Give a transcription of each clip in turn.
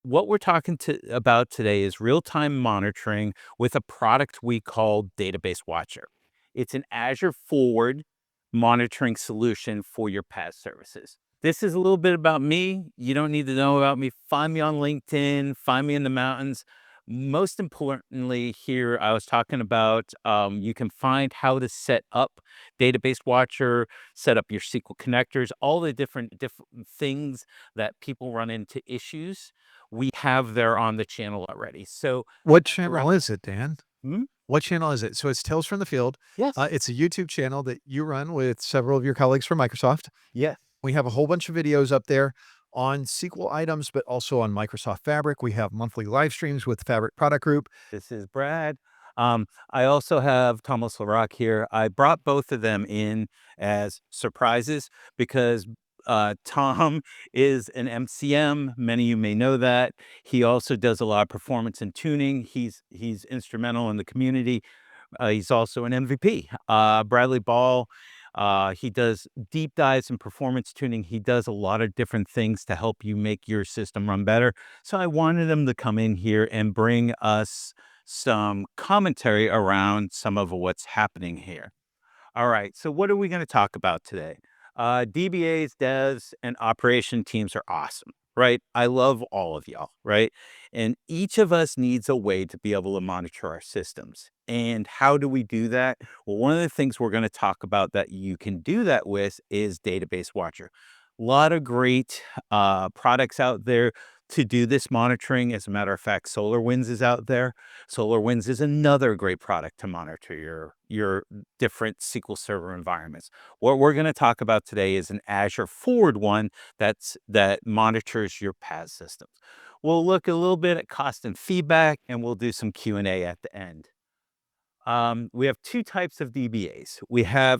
what we're talking about today is real-time monitoring with a product we call Database Watcher. It's an Azure forward monitoring solution for your PaaS services. This is a little bit about me. You don't need to know about me. Find me on LinkedIn, find me in the mountains. Most importantly, here I was talking about you can find how to set up Database Watcher, set up your SQL connectors, all the different things that people run into issues we have there on the channel already. So What at the rep- channel is it, Dan? Hmm? What channel is it? So it's Tales from the Field. Yes. It's a YouTube channel that you run with several of your colleagues from Microsoft. Yes. We have a whole bunch of videos up there on SQL items, but also on Microsoft Fabric. We have monthly live streams with Fabric Product Group. This is Brad. I also have Thomas Larock here. I brought both of them in as surprises because Tom is an MCM. Many of you may know that. He also does a lot of performance and tuning. He's instrumental in the community. He's also an MVP. Bradley Ball, he does deep dives in performance tuning. He does a lot of different things to help you make your system run better. So I wanted him to come in here and bring us some commentary around some of what's happening here. All right, so what are we going to talk about today? DBAs, devs, and operation teams are awesome, right? I love all of y'all, right? And each of us needs a way to be able to monitor our systems. And how do we do that? Well, one of the things we're going to talk about that you can do that with is Database Watcher. A lot of great products out there to do this monitoring. As a matter of fact, SolarWinds is out there. SolarWinds is another great product to monitor your different SQL Server environments. What we're going to talk about today is an Azure forward one that monitors your PaaS systems. We'll look a little bit at cost and feedback, and we'll do some Q&A at the end. We have two types of DBAs.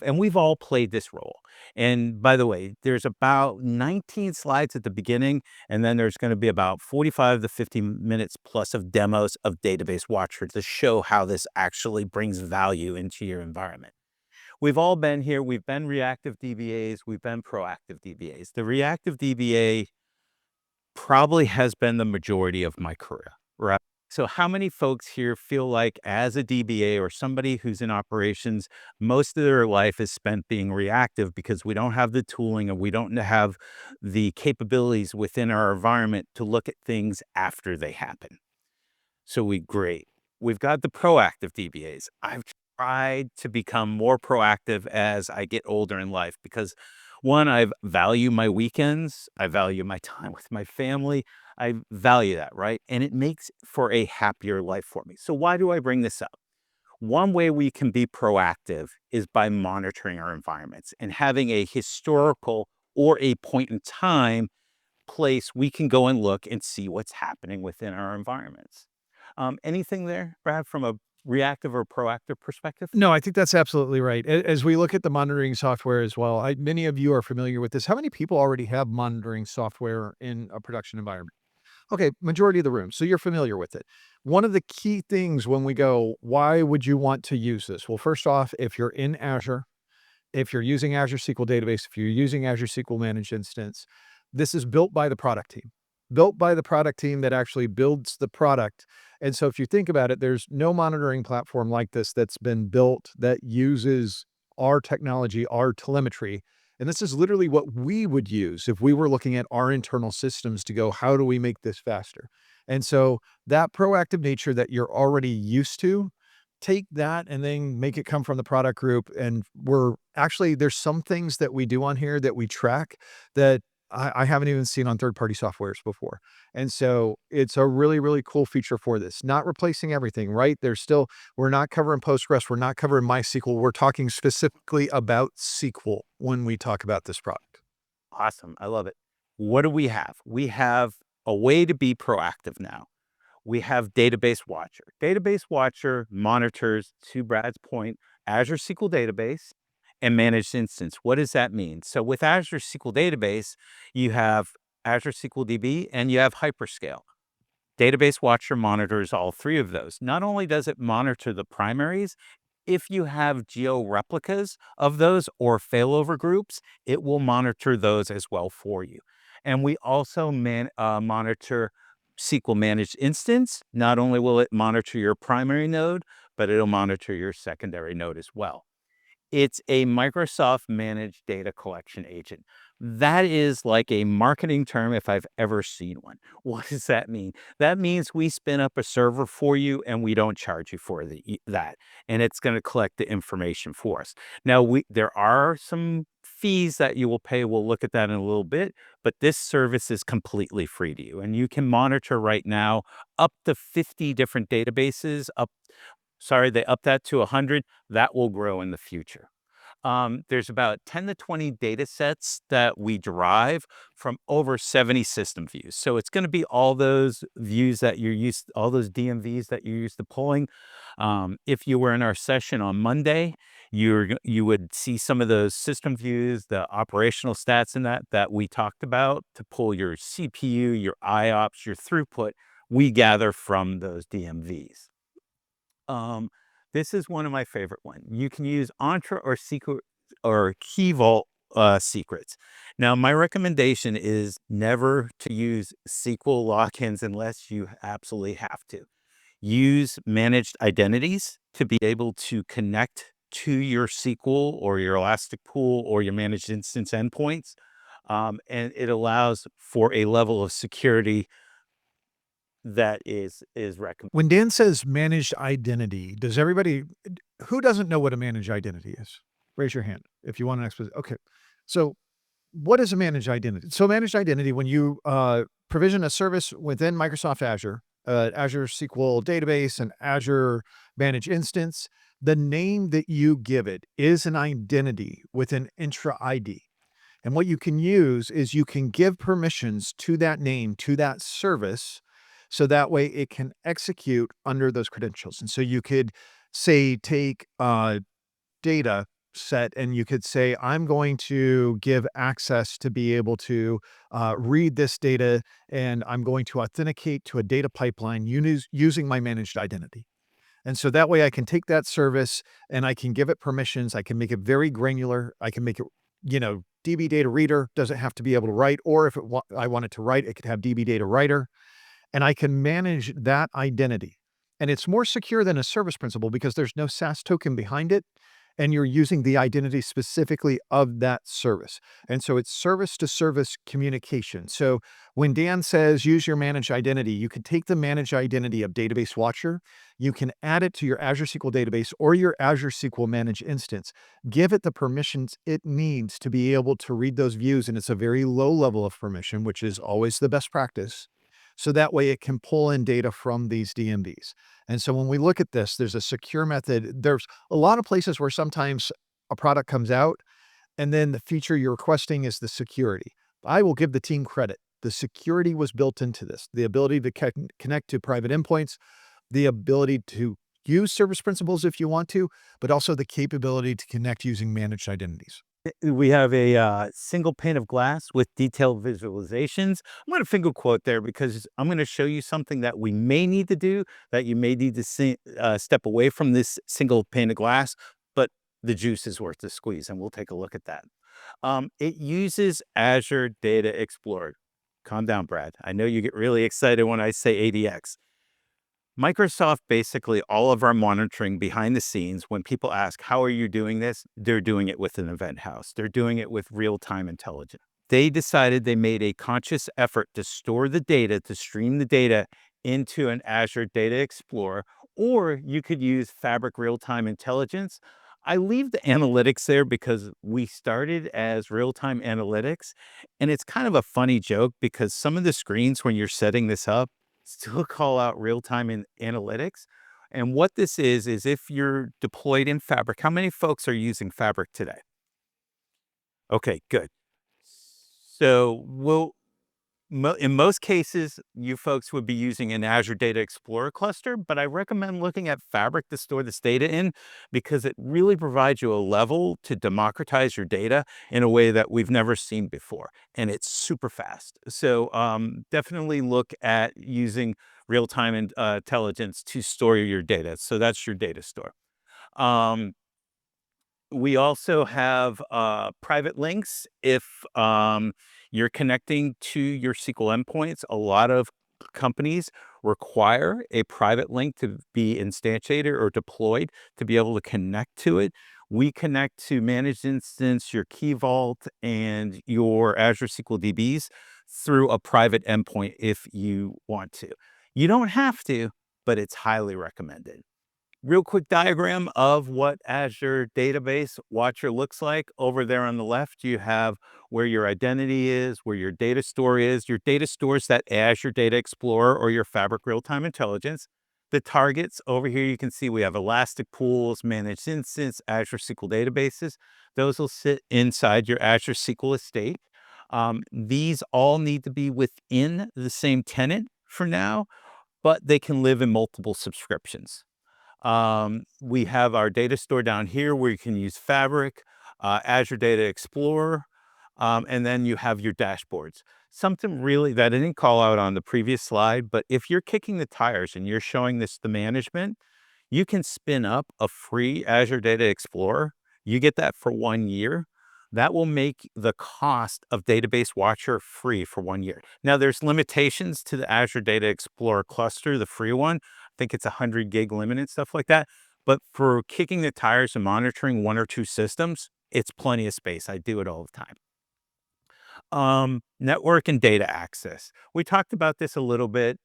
And we've all played this role. And by the way, there's about 19 slides at the beginning, and then there's going to be about 45 to 50 minutes plus of demos of Database Watcher to show how this actually brings value into your environment. We've all been here. We've been reactive DBAs. We've been proactive DBAs. The reactive DBA probably has been the majority of my career, right? So how many folks here feel like as a DBA or somebody who's in operations, most of their life is spent being reactive because we don't have the tooling and we don't have the capabilities within our environment to look at things after they happen. So great. We've got the proactive DBAs. I've tried to become more proactive as I get older in life because one, I value my weekends. I value my time with my family. I value that, right? And it makes for a happier life for me. So why do I bring this up? One way we can be proactive is by monitoring our environments and having a historical or a point in time place we can go and look and see what's happening within our environments. Anything there, Brad, from a reactive or proactive perspective? No, I think that's absolutely right. As we look at the monitoring software as well, many of you are familiar with this. How many people already have monitoring software in a production environment? Okay, majority of the room. So you're familiar with it. One of the key things when we go, why would you want to use this? Well, first off, if you're in Azure, if you're using Azure SQL Database, if you're using Azure SQL Managed Instance, this is built by the product team. Built by the product team that actually builds the product. And so if you think about it, there's no monitoring platform like this that's been built that uses our technology, our telemetry. And this is literally what we would use if we were looking at our internal systems to go, how do we make this faster? And so that proactive nature that you're already used to, take that and then make it come from the product group. And there's some things that we do on here that we track that I haven't even seen on third-party softwares before. And so it's a really, really cool feature for this. Not replacing everything, right? We're not covering Postgres. We're not covering MySQL. We're talking specifically about SQL when we talk about this product. Awesome. I love it. What do we have? We have a way to be proactive now. We have Database Watcher. Database Watcher monitors, to Brad's point, Azure SQL Database and managed instance. What does that mean? So with Azure SQL Database, you have Azure SQL DB and you have Hyperscale. Database Watcher monitors all three of those. Not only does it monitor the primaries, if you have geo replicas of those or failover groups, it will monitor those as well for you. And we also monitor SQL managed instance, not only will it monitor your primary node, but it'll monitor your secondary node as well. It's a Microsoft managed data collection agent. That is like a marketing term if I've ever seen one. What does that mean? That means we spin up a server for you and we don't charge you for that. And it's going to collect the information for us. Now, there are some fees that you will pay. We'll look at that in a little bit, but this service is completely free to you. And you can monitor right now up to 50 different databases. They upped that to 100. That will grow in the future. There's about 10 to 20 data sets that we derive from over 70 system views. So it's going to be all those views that you're used, all those DMVs that you're used to pulling. If you were in our session on Monday, you would see some of those system views, the operational stats in that we talked about to pull your CPU, your IOPS, your throughput. We gather from those DMVs. This is one of my favorite ones. You can use Entra or secret or Key Vault secrets. Now, my recommendation is never to use SQL logins unless you absolutely have to. Use managed identities to be able to connect to your SQL or your Elastic Pool or your managed instance endpoints. And it allows for a level of security that is recommended. When Dan says managed identity, does everybody who doesn't know what a managed identity is? Raise your hand if you want an explanation. Okay. So what is a managed identity? So managed identity, when you provision a service within Microsoft Azure, Azure SQL database and Azure managed instance, the name that you give it is an identity with an intra ID. And what you can use is you can give permissions to that name, to that service, so that way it can execute under those credentials. And so you could say, take data set and you could say, I'm going to give access to be able to read this data and I'm going to authenticate to a data pipeline using my managed identity. And so that way I can take that service and I can give it permissions. I can make it very granular. I can make it, DB data reader doesn't have to be able to write, or if I want it to write, it could have DB data writer, and I can manage that identity. And it's more secure than a service principal because there's no SAS token behind it, and you're using the identity specifically of that service. And so it's service to service communication. So when Dan says use your managed identity, you can take the managed identity of Database Watcher, you can add it to your Azure SQL database or your Azure SQL managed instance, give it the permissions it needs to be able to read those views. And it's a very low level of permission, which is always the best practice. So that way it can pull in data from these DMVs. And so when we look at this, there's a secure method. There's a lot of places where sometimes a product comes out and then the feature you're requesting is the security. I will give the team credit. The security was built into this, the ability to connect to private endpoints, the ability to use service principals if you want to, but also the capability to connect using managed identities. We have a single pane of glass with detailed visualizations. I'm going to finger quote there because I'm going to show you something that we may need to do, that you may need to step away from this single pane of glass, but the juice is worth the squeeze, and we'll take a look at that. It uses Azure Data Explorer. Calm down, Brad. I know you get really excited when I say ADX. Microsoft, basically all of our monitoring behind the scenes, when people ask, how are you doing this? They're doing it with an event house. They're doing it with real-time intelligence. They decided they made a conscious effort to store the data, to stream the data into an Azure Data Explorer, or you could use Fabric Real-Time Intelligence. I leave the analytics there because we started as real-time analytics, and it's kind of a funny joke because some of the screens when you're setting this up still call out real-time in analytics. And what this is if you're deployed in Fabric, how many folks are using Fabric today? Okay, good. So in most cases, you folks would be using an Azure Data Explorer cluster, but I recommend looking at Fabric to store this data in because it really provides you a level to democratize your data in a way that we've never seen before. And it's super fast. So definitely look at using real-time intelligence to store your data. So that's your data store. We also have private links if you're connecting to your SQL endpoints. A lot of companies require a private link to be instantiated or deployed to be able to connect to it. We connect to managed instance, your Key Vault, and your Azure SQL DBs through a private endpoint if you want to. You don't have to, but it's highly recommended. Real quick diagram of what Azure Database Watcher looks like. Over there on the left, you have where your identity is, where your data store is. Your data store is that Azure Data Explorer or your Fabric Real-Time Intelligence. The targets over here, you can see we have Elastic Pools, Managed Instance, Azure SQL Databases. Those will sit inside your Azure SQL estate. These all need to be within the same tenant for now, but they can live in multiple subscriptions. We have our data store down here where you can use Fabric, Azure Data Explorer, and then you have your dashboards. Something really that I didn't call out on the previous slide, but if you're kicking the tires and you're showing this to management, you can spin up a free Azure Data Explorer. You get that for 1 year. That will make the cost of Database Watcher free for 1 year. Now, there's limitations to the Azure Data Explorer cluster, the free one. I think it's 100 gig limit and stuff like that. But for kicking the tires and monitoring 1 or 2 systems, it's plenty of space. I do it all the time. Network and data access. We talked about this a little bit.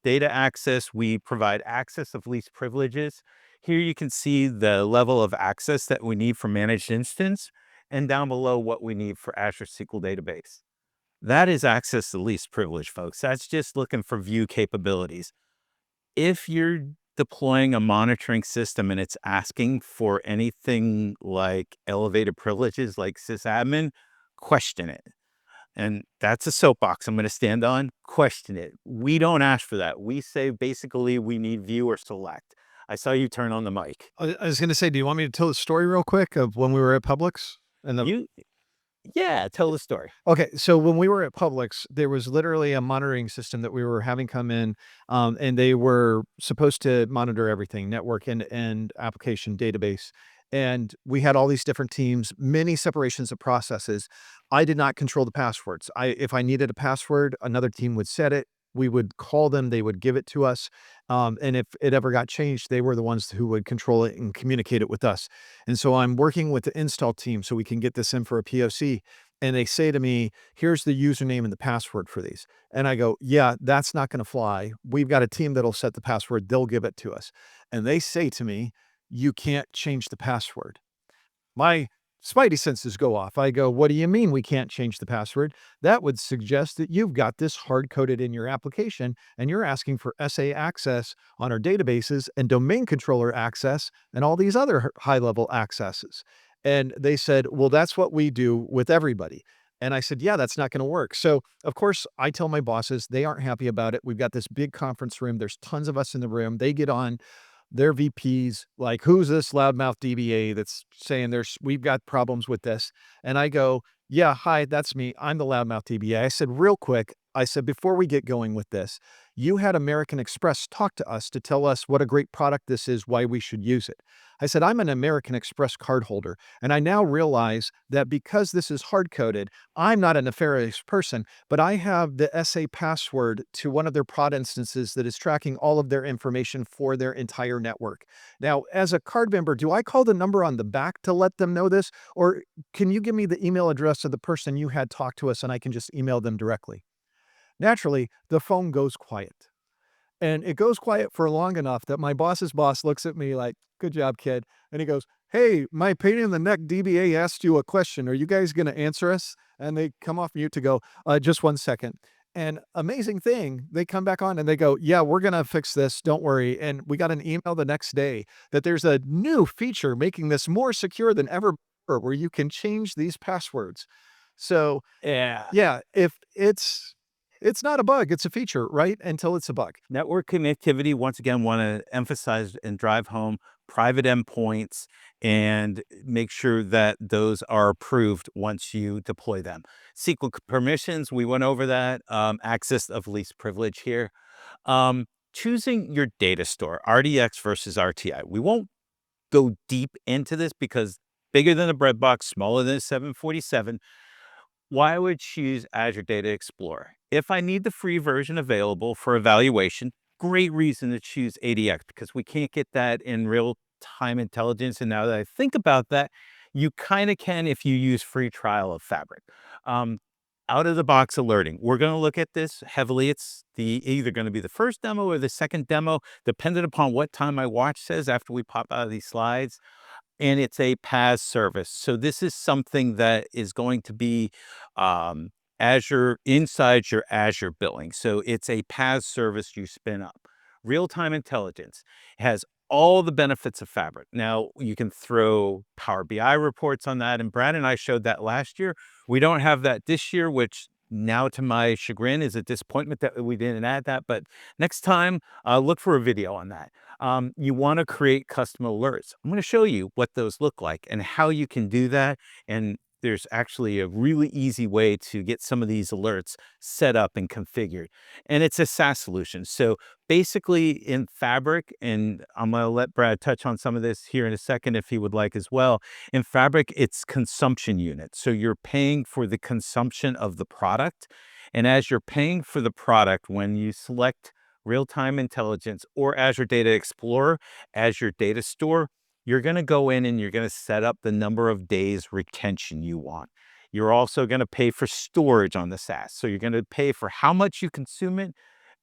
Data access, we provide access of least privileges. Here you can see the level of access that we need for managed instance, and down below what we need for Azure SQL Database. That is access to least privilege, folks. That's just looking for view capabilities. If you're deploying a monitoring system and it's asking for anything like elevated privileges like sysadmin, question it. And that's a soapbox I'm going to stand on. Question it. We don't ask for that. We say basically we need view or select. I saw you turn on the mic. I was gonna say, do you want me to tell the story real quick of when we were at Publix? And the You, yeah, tell the story. Okay, so when we were at Publix, there was literally a monitoring system that we were having come in, and they were supposed to monitor everything, network and application database. And we had all these different teams, many separations of processes. I did not control the passwords. If I needed a password, another team would set it. We would call them, they would give it to us. And if it ever got changed, they were the ones who would control it and communicate it with us. And so I'm working with the install team so we can get this in for a POC, and they say to me, "Here's the username and the password for these." And I go, "Yeah, that's not gonna fly. We've got a team that'll set the password. They'll give it to us." And they say to me, "You can't change the password." My spidey senses go off. I go, "What do you mean we can't change the password? That would suggest that you've got this hard coded in your application and you're asking for SA access on our databases and domain controller access and all these other high level accesses." And they said, "Well, that's what we do with everybody." And I said, "Yeah, that's not going to work." So, of course, I tell my bosses, they aren't happy about it. We've got this big conference room. There's tons of us in the room. They get on their VPs, like, "Who's this loudmouth DBA that's saying we've got problems with this?" And I go, "Yeah, hi, that's me. I'm the loudmouth DBA." I said, "Real quick," I said, "before we get going with this, you had American Express talk to us to tell us what a great product this is, why we should use it." I said, "I'm an American Express cardholder, and I now realize that because this is hard coded, I'm not a nefarious person, but I have the SA password to one of their prod instances that is tracking all of their information for their entire network. Now, as a card member, do I call the number on the back to let them know this? Or can you give me the email address of the person you had talk to us and I can just email them directly?" Naturally, the phone goes quiet. And it goes quiet for long enough that my boss's boss looks at me like, "Good job, kid." And he goes, "Hey, my pain in the neck DBA asked you a question. Are you guys going to answer us?" And they come off mute to go, "Just 1 second." And amazing thing, they come back on and they go, "Yeah, we're going to fix this. Don't worry." And we got an email the next day that there's a new feature making this more secure than ever before, where you can change these passwords. So Yeah. yeah, if it's not a bug, it's a feature, right? Until it's a bug. Network connectivity, once again, want to emphasize and drive home private endpoints and make sure that those are approved once you deploy them. SQL permissions, we went over that. Access of least privilege here. Choosing your data store, RDX versus RTI. We won't go deep into this because bigger than a breadbox, smaller than a 747. Why I would choose Azure Data Explorer? If I need the free version available for evaluation, great reason to choose ADX because we can't get that in real time intelligence. And now that I think about that, you kind of can if you use free trial of Fabric. Um, Out of the box alerting. We're going to look at this heavily. It's the either going to be the first demo or the second demo, depending upon what time my watch says after we pop out of these slides, and it's a PaaS service. So this is something that is going to be um, Azure inside your Azure billing. So it's a PaaS service you spin up. Real-time intelligence has all the benefits of Fabric. Now you can throw Power BI reports on that, and Brad and I showed that last year. We don't have that this year, which now to my chagrin is a disappointment that we didn't add that. But next time, look for a video on that. You want to create custom alerts. I'm going to show you what those look like and how you can do that. And there's actually a really easy way to get some of these alerts set up and configured. And it's a SaaS solution. So basically in Fabric, and I'm going to let Brad touch on some of this here in a second if he would like as well. In Fabric, it's consumption units. So you're paying for the consumption of the product. And as you're paying for the product, when you select real-time intelligence or Azure Data Explorer, Azure Data Store, you're going to go in and you're going to set up the number of days retention you want. You're also going to pay for storage on the SaaS. So you're going to pay for how much you consume it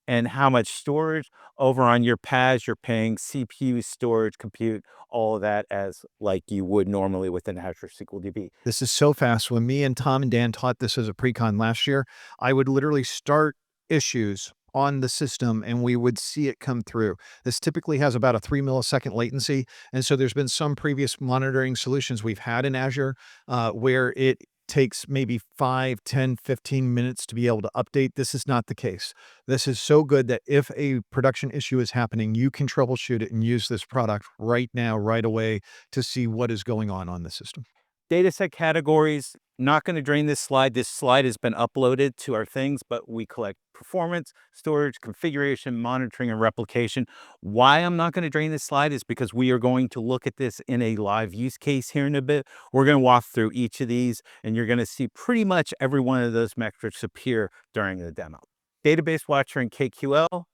and how much storage. Over on your PaaS, you're paying CPU, storage, compute, all of that as like you would normally with an Azure SQL DB. This is so fast. When me and Tom and Dan taught this as a pre-con last year, I would literally start issues on the system and we would see it come through. This typically has about a 3 millisecond latency. And so there's been some previous monitoring solutions we've had in Azure where it takes maybe 5, 10, 15 minutes to be able to update. This is not the case. This is so good that if a production issue is happening, you can troubleshoot it and use this product right now, right away to see what is going on the system. Dataset categories, not going to drain this slide. This slide has been uploaded to our things, but we collect performance, storage, configuration, monitoring, and replication. Why I'm not going to drain this slide is because we are going to look at this in a live use case here in a bit. We're going to walk through each of these, and you're going to see pretty much every one of those metrics appear during the demo. Database Watcher and KQL.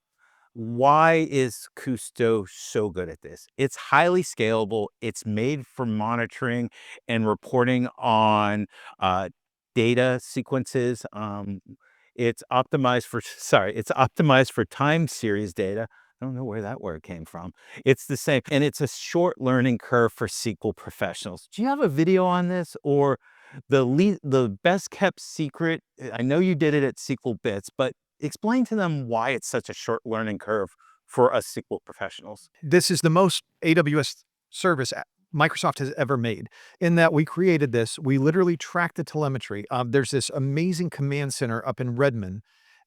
Why is Kusto so good at this? It's highly scalable. It's made for monitoring and reporting on uh, data sequences. It's optimized for, sorry, it's optimized for time series data. I don't know where that word came from. It's the same. And it's a short learning curve for SQL professionals. Do you have a video on this or the best kept secret? I know you did it at SQL Bits, but explain to them why it's such a short learning curve for us SQL professionals. This is the most AWS service Microsoft has ever made in that we created this. We literally track the telemetry. There's this amazing command center up in Redmond.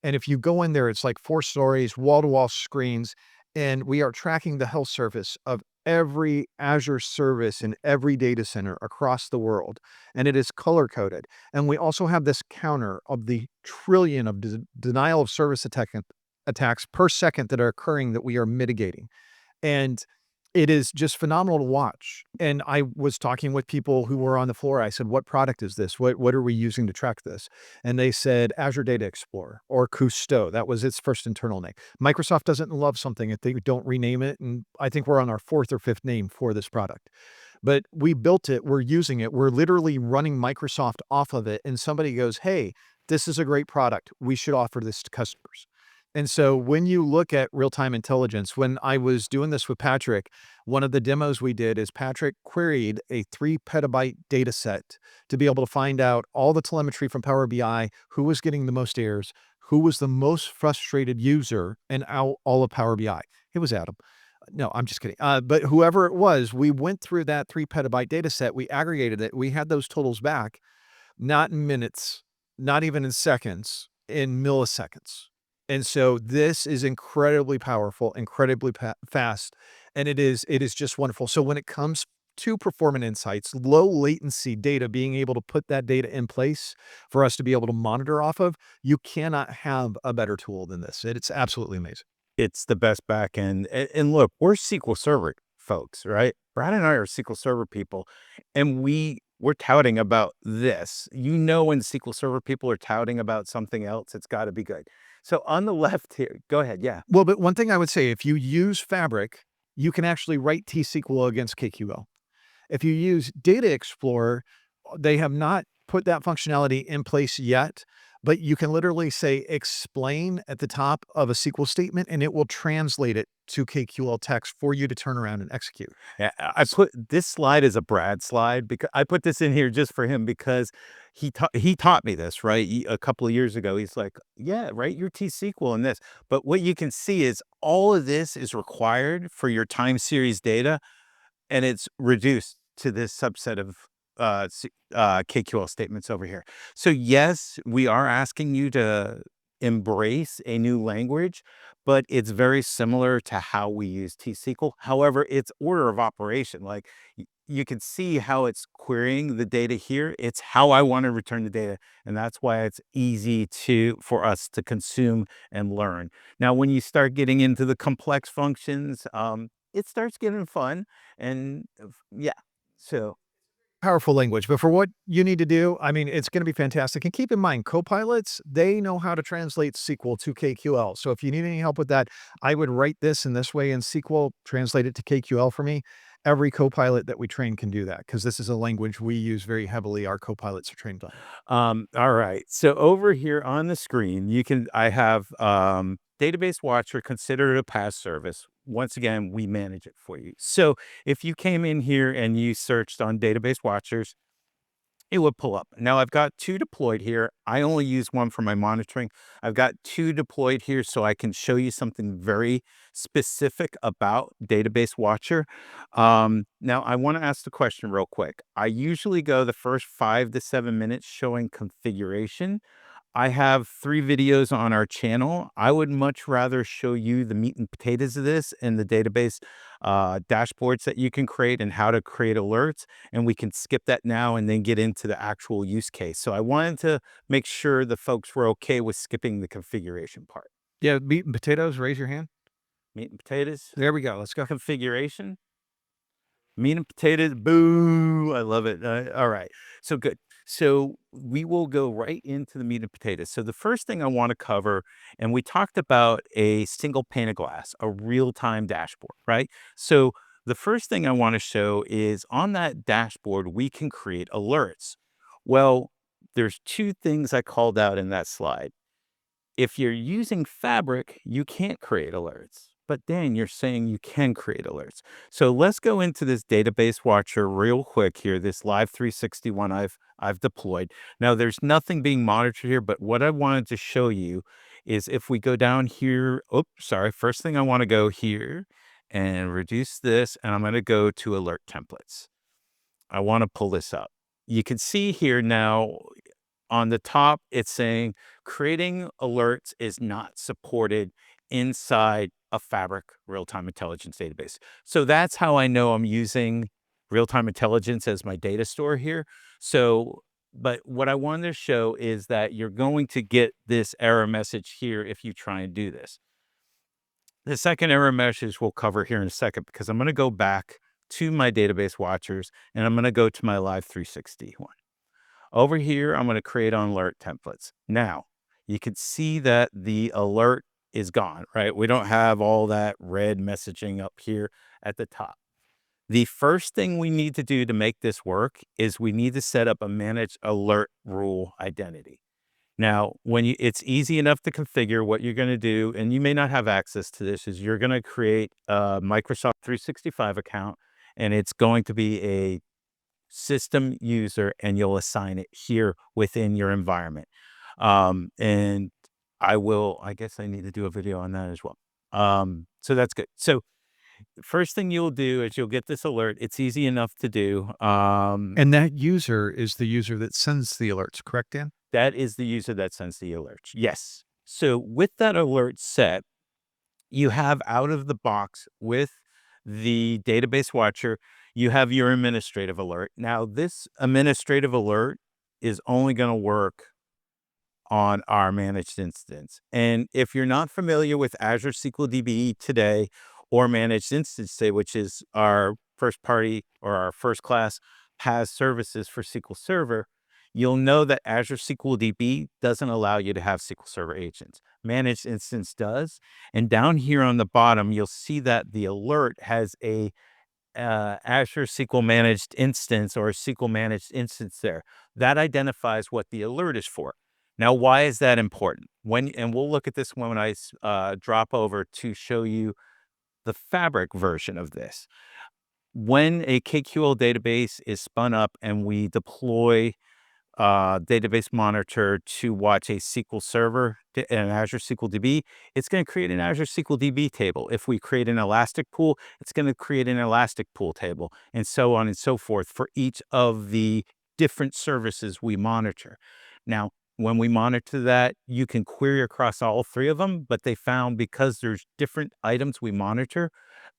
And if you go in there, it's like 4 stories, wall to wall screens. And we are tracking the health service of every Azure service in every data center across the world. And it is color coded. And we also have this counter of the trillion of denial of service attacks per second that are occurring that we are mitigating. And it is just phenomenal to watch. And I was talking with people who were on the floor. I said, "What product is this? What are we using to track this?" And they said, "Azure Data Explorer or Kusto." That was its first internal name. Microsoft doesn't love something if they don't rename it, and I think we're on our fourth or fifth name for this product. But we built it, we're using it, we're literally running Microsoft off of it, and somebody goes, "Hey, this is a great product. We should offer this to customers." And so when you look at real-time intelligence, when I was doing this with Patrick, one of the demos we did is Patrick queried a 3 petabyte data set to be able to find out all the telemetry from Power BI, who was getting the most errors, who was the most frustrated user, and all of Power BI. It was Adam. No, I'm just kidding. But whoever it was, we went through that 3 petabyte data set, we aggregated it, we had those totals back, not in minutes, not even in seconds, in milliseconds. And so this is incredibly powerful, incredibly fast, and it is just wonderful. So when it comes to performance insights, low latency data, being able to put that data in place for us to be able to monitor off of, you cannot have a better tool than this. It's absolutely amazing. It's the best backend. And look, we're SQL Server folks, right? Brad and I are SQL Server people, and we're touting about this. When SQL Server people are touting about something else, it's got to be good. So on the left here, go ahead. Yeah. Well, but one thing I would say, if you use Fabric, you can actually write T-SQL against KQL. If you use Data Explorer, they have not put that functionality in place yet, but you can literally say explain at the top of a SQL statement and it will translate it to KQL text for you to turn around and execute. Yeah, I put this slide as a Brad slide because I put this in here just for him because he taught me this, right? A couple of years ago. He's like, "Yeah, write your T-SQL in this." But what you can see is all of this is required for your time series data, and it's reduced to this subset of KQL statements over here. So yes, we are asking you to embrace a new language, but it's very similar to how we use T-SQL. However, it's order of operation. Like you can see how it's querying the data here. It's how I want to return the data, and that's why it's easy for us to consume and learn. Now, when you start getting into the complex functions, it starts getting fun. And yeah, so Powerful language, but for what you need to do, I mean, it's gonna be fantastic, and keep in mind, copilots, they know how to translate SQL to KQL, so if you need any help with that, I would write this in this way in SQL, translate it to KQL for me. Every copilot that we train can do that because this is a language we use very heavily, our copilots are trained on. all right. So over here on the screen, I have Database Watcher considered a PaaS service. Once again, we manage it for you. So if you came in here and you searched on Database Watchers, it would pull up. Now I've got two deployed here. I only use one for my monitoring. I've got two deployed here so I can show you something very specific about Database Watcher. Now I want to ask the question real quick. I usually go the first 5 to 7 minutes showing configuration. I have 3 videos on our channel. I would much rather show you the meat and potatoes of this and the database dashboards that you can create and how to create alerts. And we can skip that now and then get into the actual use case. So I wanted to make sure the folks were okay with skipping the configuration part. Yeah, meat and potatoes, raise your hand. Meat and potatoes, There we go, let's go. configuration. Meat and potatoes, boo! I love it. All right, so good. So we will go right into the meat and potatoes. So the first thing I want to cover, and we talked about a single pane of glass, a real-time dashboard, right? So the first thing I want to show is on that dashboard, we can create alerts. Well, there's two things I called out in that slide. If you're using Fabric, you can't create alerts. But Dan, you're saying you can create alerts. So let's go into this database watcher real quick here, this live 361 I've deployed. Now there's nothing being monitored here, but what I wanted to show you is if we go down here, oops, sorry, first thing I want to go here and reduce this, and I'm going to go to alert templates. I want to pull this up. You can see here now on the top, it's saying creating alerts is not supported inside a Fabric real-time intelligence database. So that's how I know I'm using real-time intelligence as my data store here. So, but what I wanted to show is that you're going to get this error message here if you try and do this. The second error message we'll cover here in a second because I'm going to go back to my database watchers and I'm going to go to my Live 361. Over here, I'm going to create on alert templates. Now, you can see that the alert is gone, right? We don't have all that red messaging up here at the top. The first thing we need to do to make this work is we need to set up a manage alert rule identity. Now, it's easy enough to configure what you're going to do, and you may not have access to this, is you're going to create a Microsoft 365 account, and it's going to be a system user, and you'll assign it here within your environment. And I guess I need to do a video on that as well. So that's good. So first thing you'll do is you'll get this alert. It's easy enough to do. And that user is the user that sends the alerts, correct, Dan? That is the user that sends the alerts. Yes. So with that alert set, you have out of the box with the database watcher, you have your administrative alert. Now, this administrative alert is only going to work on our managed instance. And if you're not familiar with Azure SQL DB today or managed instance today, which is our first party or our first class PaaS services for SQL Server, you'll know that Azure SQL DB doesn't allow you to have SQL Server agents. Managed Instance does. And down here on the bottom, you'll see that the alert has a Azure SQL Managed Instance or a SQL Managed Instance there. That identifies what the alert is for. Now, why is that important? And we'll look at this when I drop over to show you the Fabric version of this. When a KQL database is spun up and we deploy database monitor to watch a SQL server, an Azure SQL DB, it's going to create an Azure SQL DB table. If we create an Elastic pool, it's going to create an Elastic pool table, and so on and so forth for each of the different services we monitor. Now, when we monitor that, you can query across all three of them, but they found because there's different items we monitor,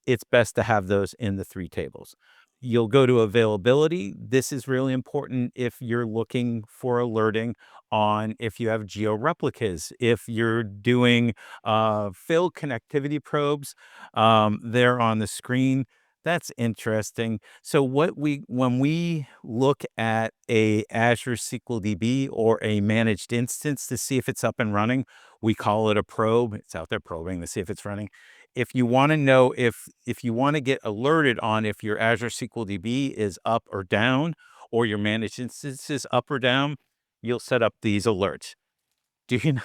it's best to have those in the three tables. You'll go to availability. This is really important if you're looking for alerting on if you have geo replicas, if you're doing failed connectivity probes, there on the screen. That's interesting. So when we look at a Azure SQL DB or a managed instance to see if it's up and running, we call it a probe. It's out there probing to see if it's running. If you want to know if you want to get alerted on if your Azure SQL DB is up or down or your managed instance is up or down, you'll set up these alerts. Do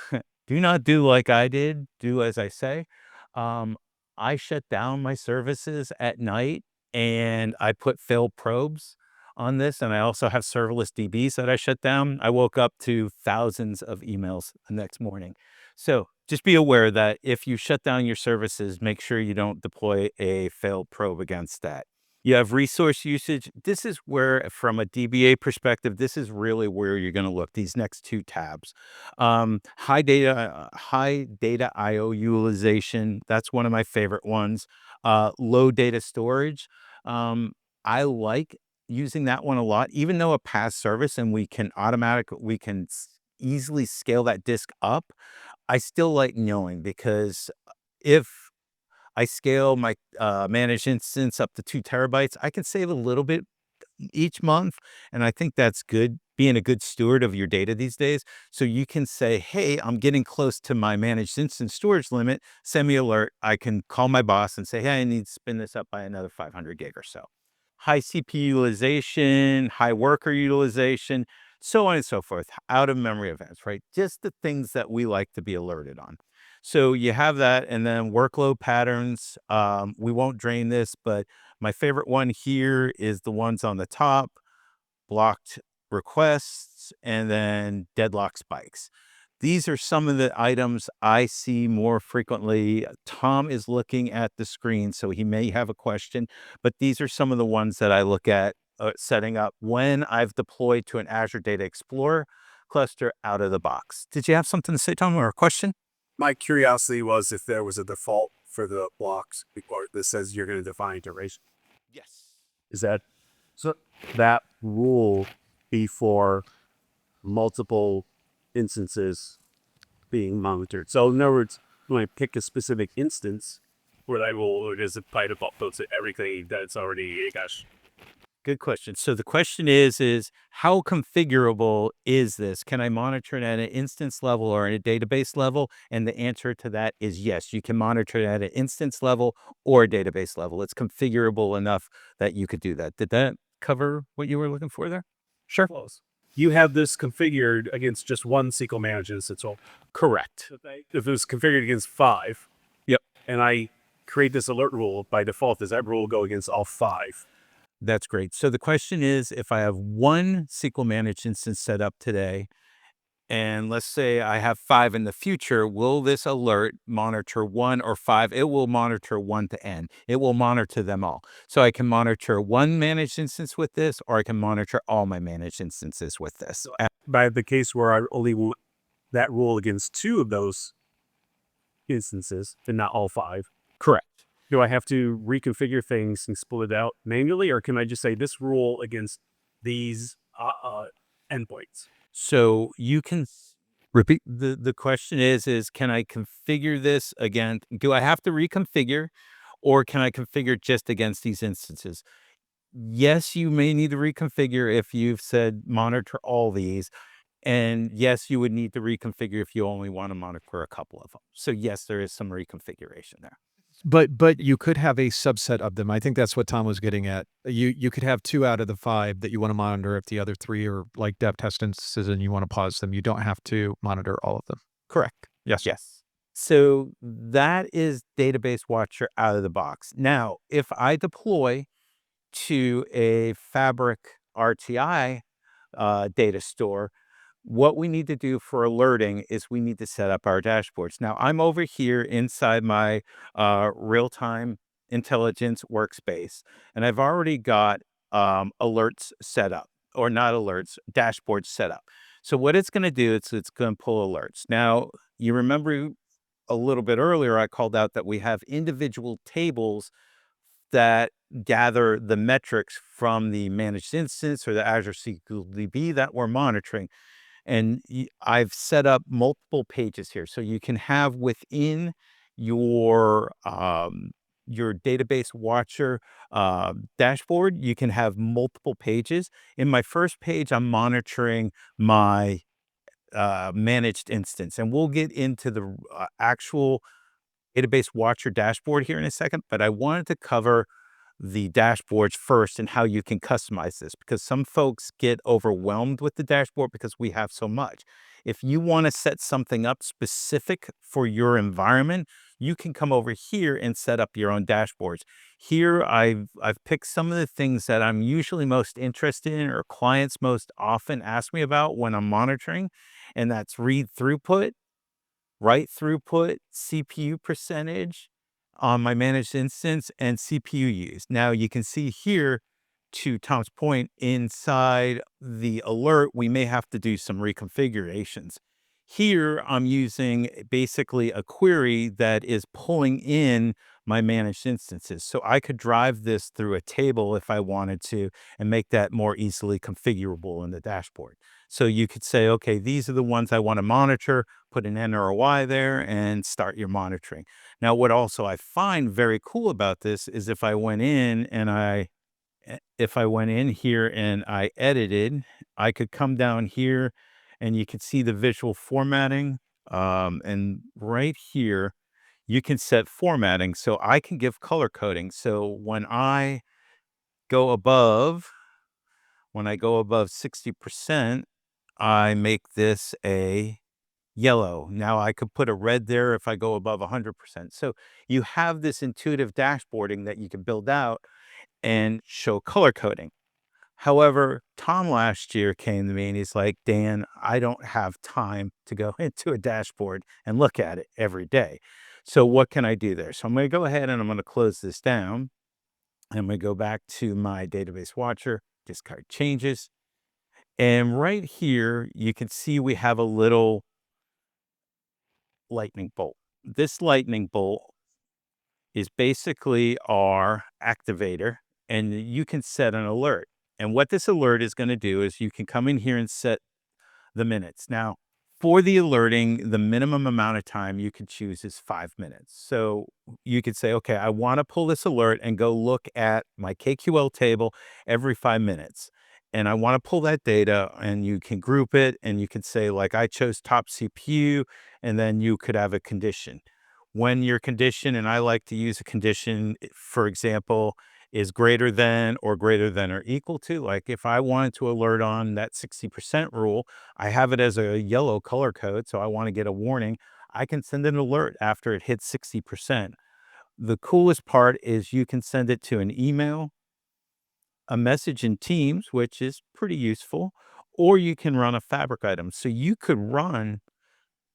not do like I did, do as I say. Um, I shut down my services at night and I put failed probes on this, and I also have serverless DBs that I shut down. I woke up to thousands of emails the next morning. So just be aware that if you shut down your services, make sure you don't deploy a failed probe against that. You have resource usage. This is where, from a DBA perspective, this is really where you're going to look, these next two tabs. High data IO utilization. That's one of my favorite ones. Low data storage. I like using that one a lot, even though a PaaS service and we can easily scale that disk up. I still like knowing because if I scale my managed instance up to 2 TB, I can save a little bit each month. And I think that's good, being a good steward of your data these days. So you can say, hey, I'm getting close to my managed instance storage limit. Send me alert. I can call my boss and say, hey, I need to spin this up by another 500 gig or so. High CPU utilization, high worker utilization, so on and so forth. Out of memory events, right? Just the things that we like to be alerted on. So you have that, and then workload patterns. We won't drain this, but my favorite one here is the ones on the top: blocked requests and then deadlock spikes. These are some of the items I see more frequently. Tom is looking at the screen, so he may have a question, but these are some of the ones that I look at setting up when I've deployed to an Azure Data Explorer cluster out of the box. Did you have something to say, Tom, or a question? My curiosity was if there was a default for the blocks before that says you're going to define duration. Yes. Is that so? That rule before multiple instances being monitored. So in other words, when I pick a specific instance, where I will, or does it by default puts everything that's already, gosh, Good question. So the question is how configurable is this? Can I monitor it at an instance level or at a database level? And the answer to that is yes. You can monitor it at an instance level or a database level. It's configurable enough that you could do that. Did that cover what you were looking for there? Sure. close. You have this configured against just one SQL managed instance. So Correct. if it was configured against 5, Yep. and I create this alert rule by default, does that rule go against all 5? That's great. So the question is, if I have one SQL managed instance set up today, and let's say I have 5 in the future, will this alert monitor 1 or 5? It will monitor 1 to n. It will monitor them all. So I can monitor one managed instance with this, or I can monitor all my managed instances with this. So by the case where I only want that rule against 2 of those instances and not all 5, Correct. do I have to reconfigure things and split it out manually, or can I just say this rule against these endpoints? So you can repeat the question is can I configure this again? Do I have to reconfigure, or can I configure just against these instances? yes, you may need to reconfigure if you've said monitor all these. And yes, you would need to reconfigure if you only want to monitor a couple of them. So yes, there is some reconfiguration there. But you could have a subset of them. I think that's what Tom was getting at. You could have 2 out of the 5 that you wanna monitor if the other 3 are, like, dev test instances and you wanna pause them. You don't have to monitor all of them. Correct. Yes. Yes. So that is Database Watcher out of the box. Now, if I deploy to a Fabric RTI data store, what we need to do for alerting is we need to set up our dashboards. Now, I'm over here inside my real-time intelligence workspace, and I've already got alerts set up, or not alerts, dashboards set up. So what it's going to do is it's going to pull alerts. Now, you remember a little bit earlier, I called out that we have individual tables that gather the metrics from the managed instance or the Azure SQL DB that we're monitoring. And I've set up multiple pages here. So you can have within your database watcher dashboard, you can have multiple pages. In my first page, I'm monitoring my managed instance, and we'll get into the actual database watcher dashboard here in a second, but I wanted to cover the dashboards first and how you can customize this, because some folks get overwhelmed with the dashboard because we have so much. If you want to set something up specific for your environment, you can come over here and set up your own dashboards. Here, I've picked some of the things that I'm usually most interested in, or clients most often ask me about when I'm monitoring, and that's read throughput, write throughput, CPU percentage on my managed instance, and CPU use. Now you can see here, to Tom's point, inside the alert, we may have to do some reconfigurations. Here, I'm using basically a query that is pulling in my managed instances. So I could drive this through a table if I wanted to and make that more easily configurable in the dashboard. So you could say, okay, these are the ones I want to monitor, put an N or a Y there, and start your monitoring. Now, what also I find very cool about this is if I went in here and I edited, I could come down here and you can see the visual formatting. And right here, you can set formatting. So I can give color coding. So go above, when I go above 60%, I make this a yellow. Now I could put a red there if I go above 100%. So you have this intuitive dashboarding that you can build out and show color coding. However, Tom last year came to me and he's like, Dan, I don't have time to go into a dashboard and look at it every day. So what can I do there? So I'm going to go ahead and I'm going to close this down. I'm going to go back to my database watcher, discard changes. And right here, you can see we have a little lightning bolt. This lightning bolt is basically our activator, and you can set an alert. And what this alert is going to do is you can come in here and set the minutes. Now, for the alerting, the minimum amount of time you can choose is 5 minutes. So you could say, okay, I want to pull this alert and go look at my KQL table every 5 minutes. And I want to pull that data, and you can group it, and you can say, like, I chose top CPU, and then you could have a condition. When your condition, and I like to use a condition, for example, is greater than or equal to, like if I wanted to alert on that 60% rule, I have it as a yellow color code. So I want to get a warning. I can send an alert after it hits 60%. The coolest part is you can send it to an email, a message in Teams, which is pretty useful, or you can run a Fabric item. So you could run,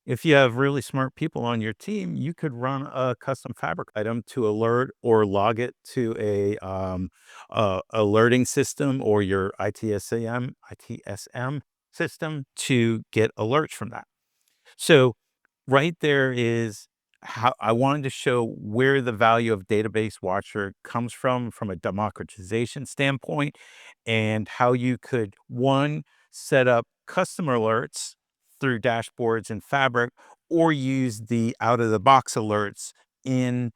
if you have really smart people on your team, you could run a custom Fabric item to alert or log it to a alerting system or your ITSM system to get alerts from that. So right there is how I wanted to show where the value of Database Watcher comes from a democratization standpoint, and how you could, one, set up custom alerts through dashboards and Fabric, or use the out of the box alerts in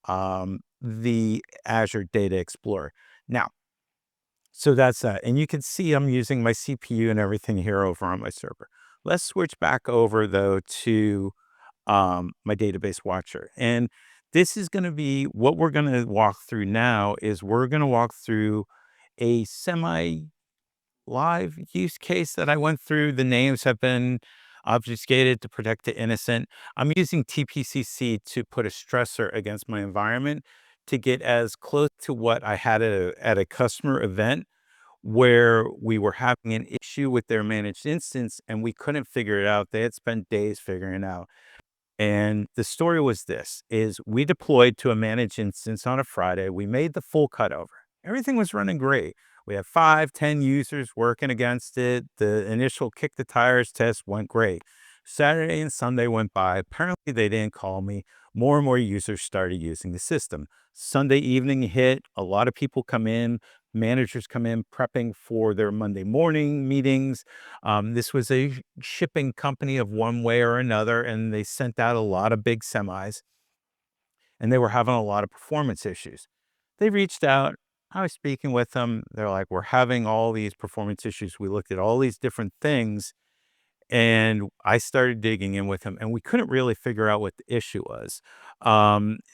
the Azure Data Explorer. Now, So that's that. And you can see I'm using my CPU and everything here over on my server. Let's switch back over though to my database watcher. And this is going to be what we're going to walk through now is we're going to walk through a semi live use case that I went through. The names have been obfuscated to protect the innocent. I'm using TPCC to put a stressor against my environment to get as close to what I had at a customer event where we were having an issue with their managed instance and we couldn't figure it out. They had spent days figuring it out. And the story was this, is we deployed to a managed instance on a Friday. We made the full cutover. Everything was running great. We had 5, 10 users working against it. The initial kick the tires test went great. Saturday and Sunday went by. Apparently they didn't call me. More and more users started using the system. Sunday evening hit. A lot of people come in. Managers come in prepping for their Monday morning meetings. This was a shipping company of one way or another, and they sent out a lot of big semis, and they were having a lot of performance issues. They reached out. I was speaking with them. They're like, we're having all these performance issues. We looked at all these different things, and I started digging in with him, and we couldn't really figure out what the issue was.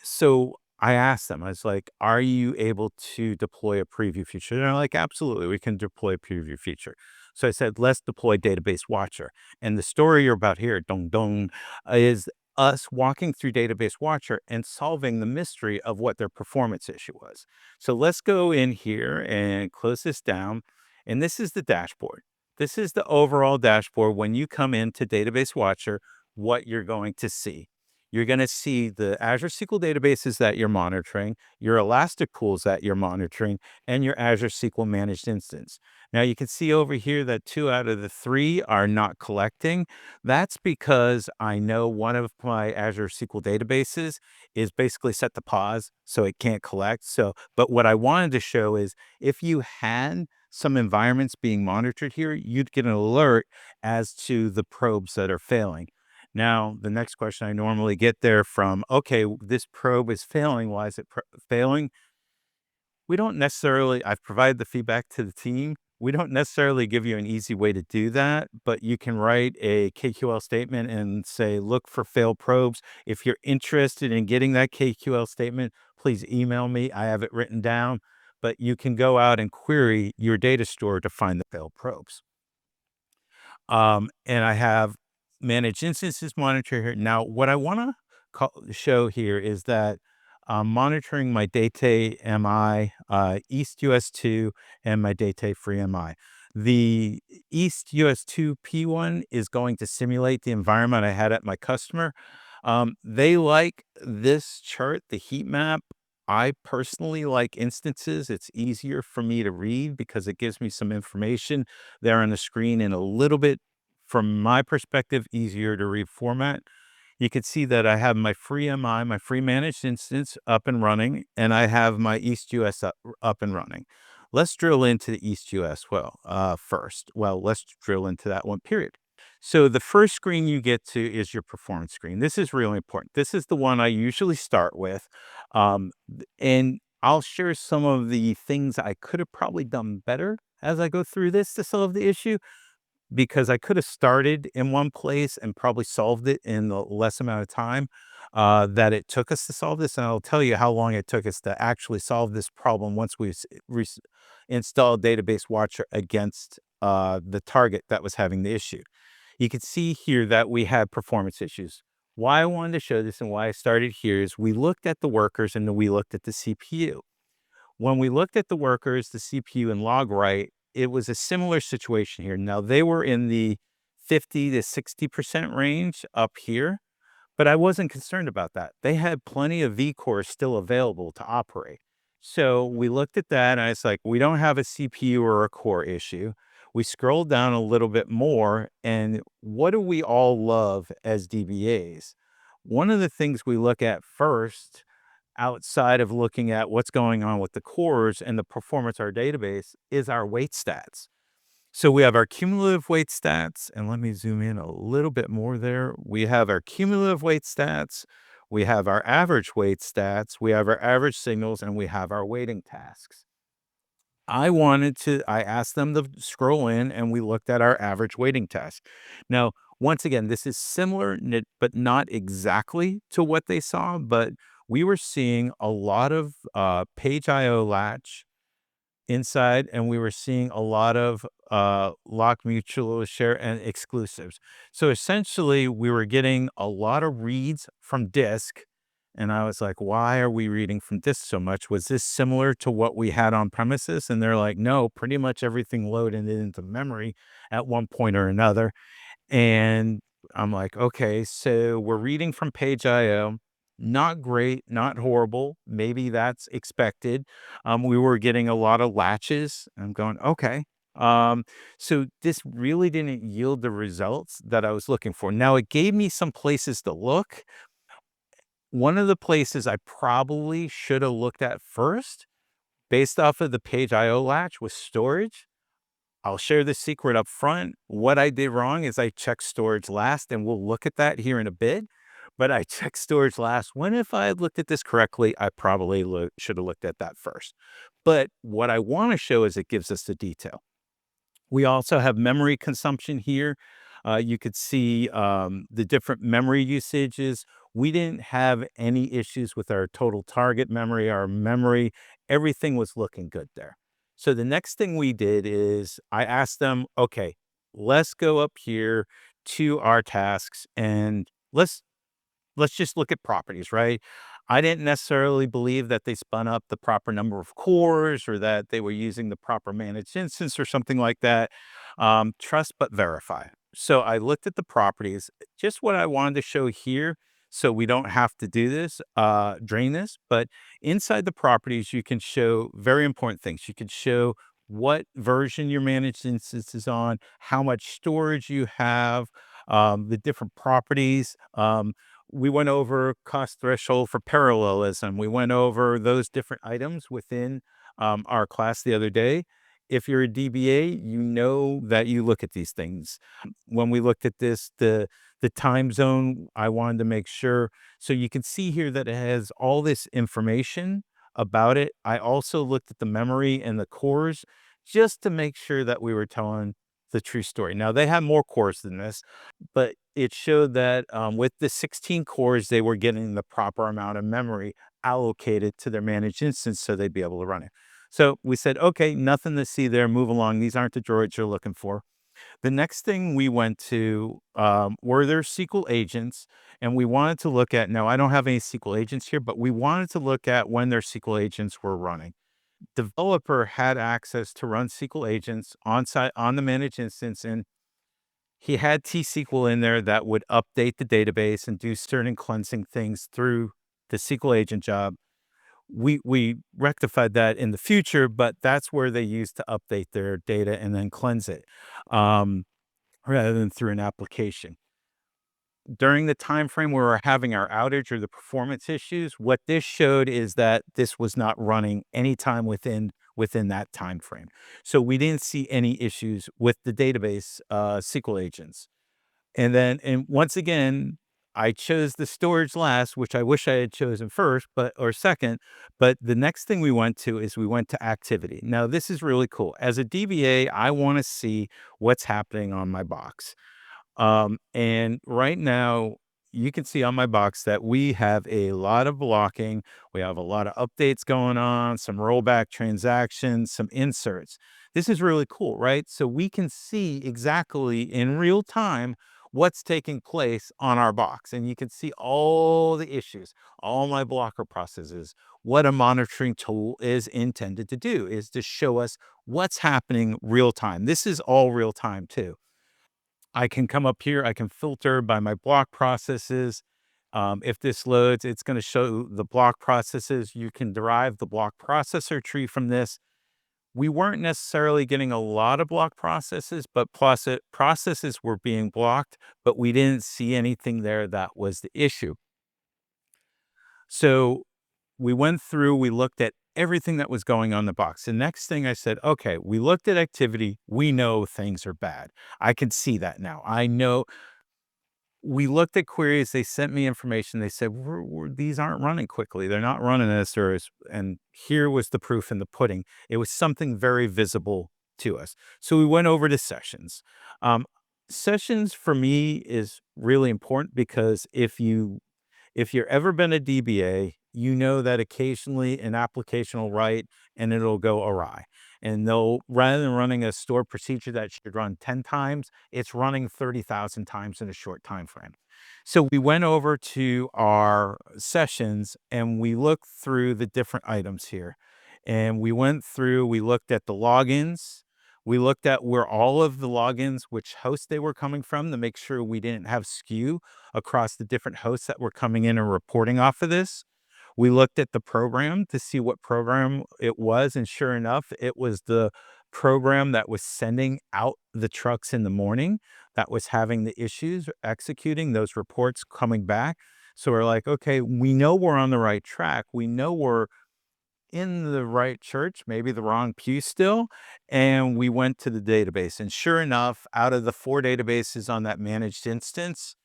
So I asked them, I was like, are you able to deploy a preview feature? They're like, absolutely, we can deploy a preview feature. So I said, let's deploy Database Watcher. And the story you're about here, dong dong, is us walking through Database Watcher and solving the mystery of what their performance issue was. So let's go in here and close this down. And this is the dashboard. This is the overall dashboard. When you come into Database Watcher, what you're going to see. You're going to see the Azure SQL databases that you're monitoring, your Elastic pools that you're monitoring, and your Azure SQL managed instance. Now you can see over here that 2 out of the 3 are not collecting. That's because I know one of my Azure SQL databases is basically set to pause, so it can't collect. But what I wanted to show is if you had some environments being monitored here, you'd get an alert as to the probes that are failing. Now, the next question I normally get there from, okay, this probe is failing. Why is it failing? We don't necessarily, I've provided the feedback to the team. We don't necessarily give you an easy way to do that, but you can write a KQL statement and say, look for failed probes. If you're interested in getting that KQL statement, please email me. I have it written down, but you can go out and query your data store to find the failed probes. And I have managed instances monitor here. Now, what I want to show here is that I'm monitoring my Data MI, East US2, and my Data Free MI. The East US2 P1 is going to simulate the environment I had at my customer. They like this chart, the heat map. I personally like instances. It's easier for me to read because it gives me some information there on the screen in a little bit, from my perspective, easier to read format. You can see that I have my free MI, my free managed instance up and running, and I have my East US up and running. Let's drill into the East US first. Well, let's drill into that one, period. So the first screen you get to is your performance screen. This is really important. This is the one I usually start with. And I'll share some of the things I could have probably done better as I go through this to solve the issue, because I could have started in one place and probably solved it in the less amount of time that it took us to solve this. And I'll tell you how long it took us to actually solve this problem once we installed Database Watcher against the target that was having the issue. You can see here that we had performance issues. Why I wanted to show this and why I started here is we looked at the workers and then we looked at the CPU. When we looked at the workers, the CPU and log write, it was a similar situation here. Now they were in the 50 to 60% range up here, but I wasn't concerned about that. They had plenty of vCores still available to operate. So we looked at that and it's like, we don't have a CPU or a core issue. We scrolled down a little bit more, and what do we all love as DBAs? One of the things we look at first, outside of looking at what's going on with the cores and the performance of our database, is our weight stats. So we have our cumulative weight stats, and let me zoom in a little bit more there. We have our cumulative weight stats, we have our average weight stats, we have our average signals, and we have our weighting tasks. I asked them to scroll in and we looked at our average waiting task. Now, once again, this is similar, but not exactly to what they saw, but we were seeing a lot of page IO latch inside, and we were seeing a lot of lock mutual share and exclusives. So essentially, we were getting a lot of reads from disk. And I was like, why are we reading from disk so much? Was this similar to what we had on premises? And they're like, no, pretty much everything loaded into memory at one point or another. And I'm like, okay, so we're reading from page IO. Not great, not horrible. Maybe that's expected. We were getting a lot of latches. I'm going, okay. Um, so this really didn't yield the results that I was looking for. Now it gave me some places to look. One of the places I probably should have looked at first, based off of the page IO latch, was storage. I'll share the secret up front. What I did wrong is I checked storage last, and we'll look at that here in a bit. But I checked storage last. When if I had looked at this correctly, I probably should have looked at that first. But what I want to show is it gives us the detail. We also have memory consumption here. You could see the different memory usages. We didn't have any issues with our total target memory, our memory. Everything was looking good there. So the next thing we did is I asked them, okay, let's go up here to our tasks and let's just look at properties, right? I didn't necessarily believe that they spun up the proper number of cores or that they were using the proper managed instance or something like that. Trust but verify. So I looked at the properties, just what I wanted to show here. So we don't have to do this, drain this, but inside the properties, you can show very important things. You can show what version your managed instance is on, how much storage you have, the different properties. We went over cost threshold for parallelism. We went over those different items within our class the other day. If you're a DBA, you know that you look at these things. When we looked at this, the time zone, I wanted to make sure. So you can see here that it has all this information about it. I also looked at the memory and the cores just to make sure that we were telling the true story. Now they have more cores than this, but it showed that with the 16 cores, they were getting the proper amount of memory allocated to their managed instance so they'd be able to run it. So we said, okay, nothing to see there. Move along. These aren't the droids you're looking for. The next thing we went to were their SQL agents, and we wanted to look at. Now, I don't have any SQL agents here, but we wanted to look at when their SQL agents were running. Developer had access to run SQL agents on site on the managed instance, and he had T-SQL in there that would update the database and do certain cleansing things through the SQL agent job. We rectified that in the future, but that's where they used to update their data and then cleanse it, um, rather than through an application. During the time frame where we're having our outage or the performance issues, what this showed is that this was not running anytime within that time frame. So we didn't see any issues with the database SQL agents. And once again, I chose the storage last, which I wish I had chosen first, but or second. But the next thing we went to is we went to activity. Now, this is really cool. As a DBA, I want to see what's happening on my box. And right now, you can see on my box that we have a lot of blocking. We have a lot of updates going on, some rollback transactions, some inserts. This is really cool, right? So we can see exactly in real time what's taking place on our box. And you can see all the issues, all my blocker processes. What a monitoring tool is intended to do is to show us what's happening real time. This is all real time too. I can come up here, I can filter by my block processes. If this loads, it's going to show the block processes. You can derive the block processor tree from this. We weren't necessarily getting a lot of block processes, but processes were being blocked, but we didn't see anything there that was the issue. So we went through, we looked at everything that was going on in the box. The next thing I said, okay, we looked at activity. We know things are bad. I can see that now. I know we looked at queries. They sent me information. They said, these aren't running quickly. They're not running as there is. And here was the proof in the pudding. It was something very visible to us. So we went over to sessions. Um, Sessions for me is really important because if you've ever been a DBA, you know that occasionally an application will write and it'll go awry. And they'll, rather than running a stored procedure that should run 10 times, it's running 30,000 times in a short time frame. So we went over to our sessions and we looked through the different items here. And we looked at the logins. We looked at where all of the logins, which host they were coming from to make sure we didn't have skew across the different hosts that were coming in and reporting off of this. We looked at the program to see what program it was, and sure enough, it was the program that was sending out the trucks in the morning that was having the issues executing those reports coming back. So we're like, okay, we know we're on the right track. We know we're in the right church, maybe the wrong pew still. And we went to the database. And sure enough, out of the 4 databases on that managed instance,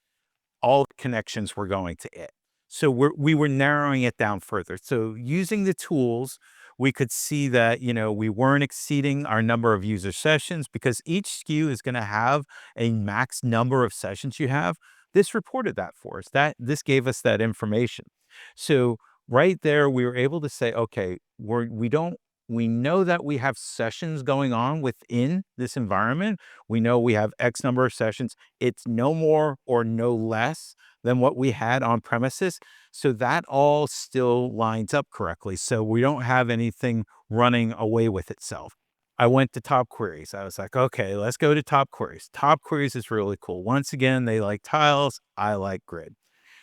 all connections were going to it. So we were narrowing it down further. So using the tools, we could see that, we weren't exceeding our number of user sessions because each SKU is going to have a max number of sessions you have. This reported that for us. This gave us that information. So right there, we were able to say, okay, we know that we have sessions going on within this environment. We know we have X number of sessions. It's no more or no less than what we had on premises. So that all still lines up correctly. So we don't have anything running away with itself. I went to top queries. I was like, okay, let's go to top queries. Top queries is really cool. Once again, they like tiles. I like grid.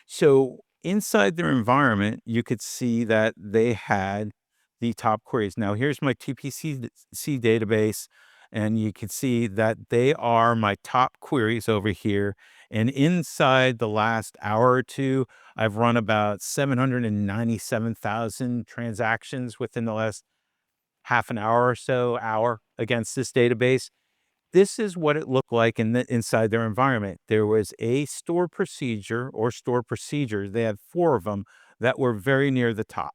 So inside their environment, you could see that they had the top queries. Now, here's my TPC database, and you can see that they are my top queries over here. And inside the last hour or two, I've run about 797,000 transactions within the last half an hour or so, hour against this database. This is what it looked like inside their environment. There was a store procedure or store procedures. They had 4 of them that were very near the top.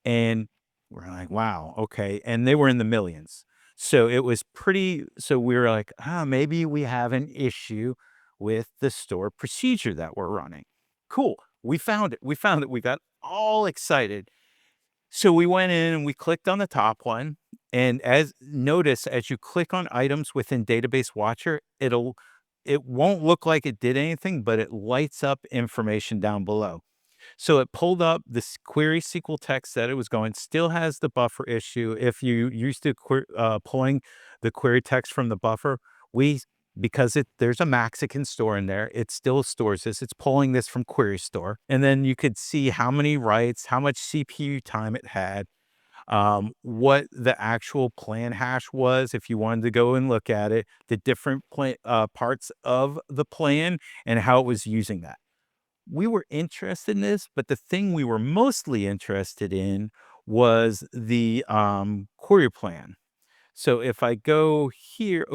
And we're like, wow, okay. And they were in the millions. So it was so we were like, maybe we have an issue with the store procedure that we're running. Cool. We found it. We found it. We got all excited. So we went in and we clicked on the top one. And as you click on items within Database Watcher, it won't look like it did anything, but it lights up information down below. So it pulled up this query SQL text that it was going, still has the buffer issue. If you used to pulling the query text from the buffer, because there's a max it can store in there, it still stores this. It's pulling this from query store. And then you could see how many writes, how much CPU time it had, what the actual plan hash was if you wanted to go and look at it, the different parts of the plan and how it was using that. We were interested in this, but the thing we were mostly interested in was the query plan. So if I go here,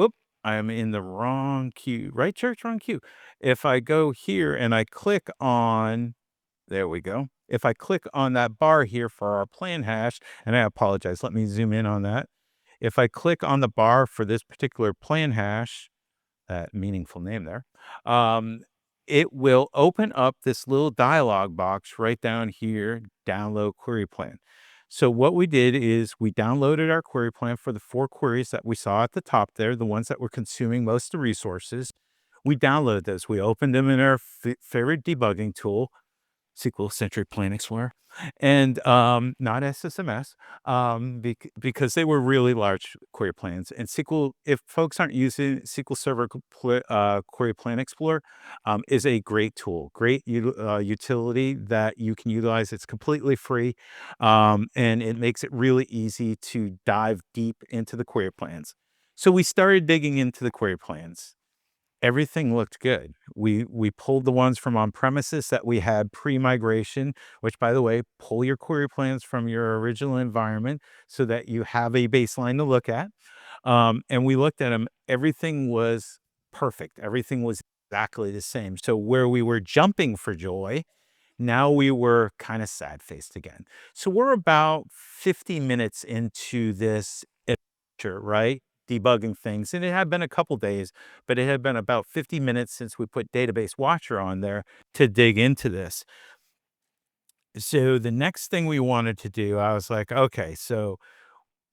I'm in the wrong queue, right, church, wrong queue. If I go here and I click on, there we go. If I click on that bar here for our plan hash, and I apologize, let me zoom in on that. If I click on the bar for this particular plan hash, that meaningful name there, um, it will open up this little dialog box right down here, download query plan. So what we did is we downloaded our query plan for the 4 queries that we saw at the top there, the ones that were consuming most of the resources. We downloaded those. We opened them in our favorite debugging tool, SQL-centric Plan Explorer, and not SSMS, because they were really large query plans. And if folks aren't using SQL Server Query Plan Explorer, is a great tool, great utility that you can utilize. It's completely free, and it makes it really easy to dive deep into the query plans. So we started digging into the query plans. Everything looked good. We pulled the ones from on premises that we had pre-migration, which, by the way, pull your query plans from your original environment so that you have a baseline to look at. And we looked at them. Everything was perfect. Everything was exactly the same. So where we were jumping for joy, now we were kind of sad-faced again. So we're about 50 minutes into this adventure, right? Debugging things. And it had been a couple days, but it had been about 50 minutes since we put Database Watcher on there to dig into this. So the next thing we wanted to do, I was like, okay, so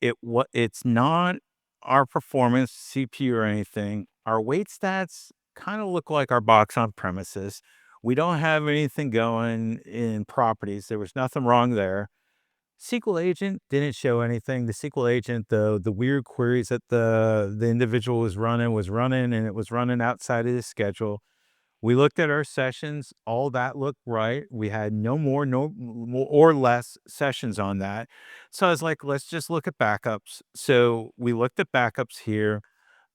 it's not our performance CPU or anything. Our weight stats kind of look like our box on premises. We don't have anything going in properties. There was nothing wrong there. SQL agent didn't show anything. The SQL agent, the weird queries that the individual was running, and it was running outside of the schedule. We looked at our sessions, all that looked right. We had no more or less sessions on that. So I was like, let's just look at backups. So we looked at backups here.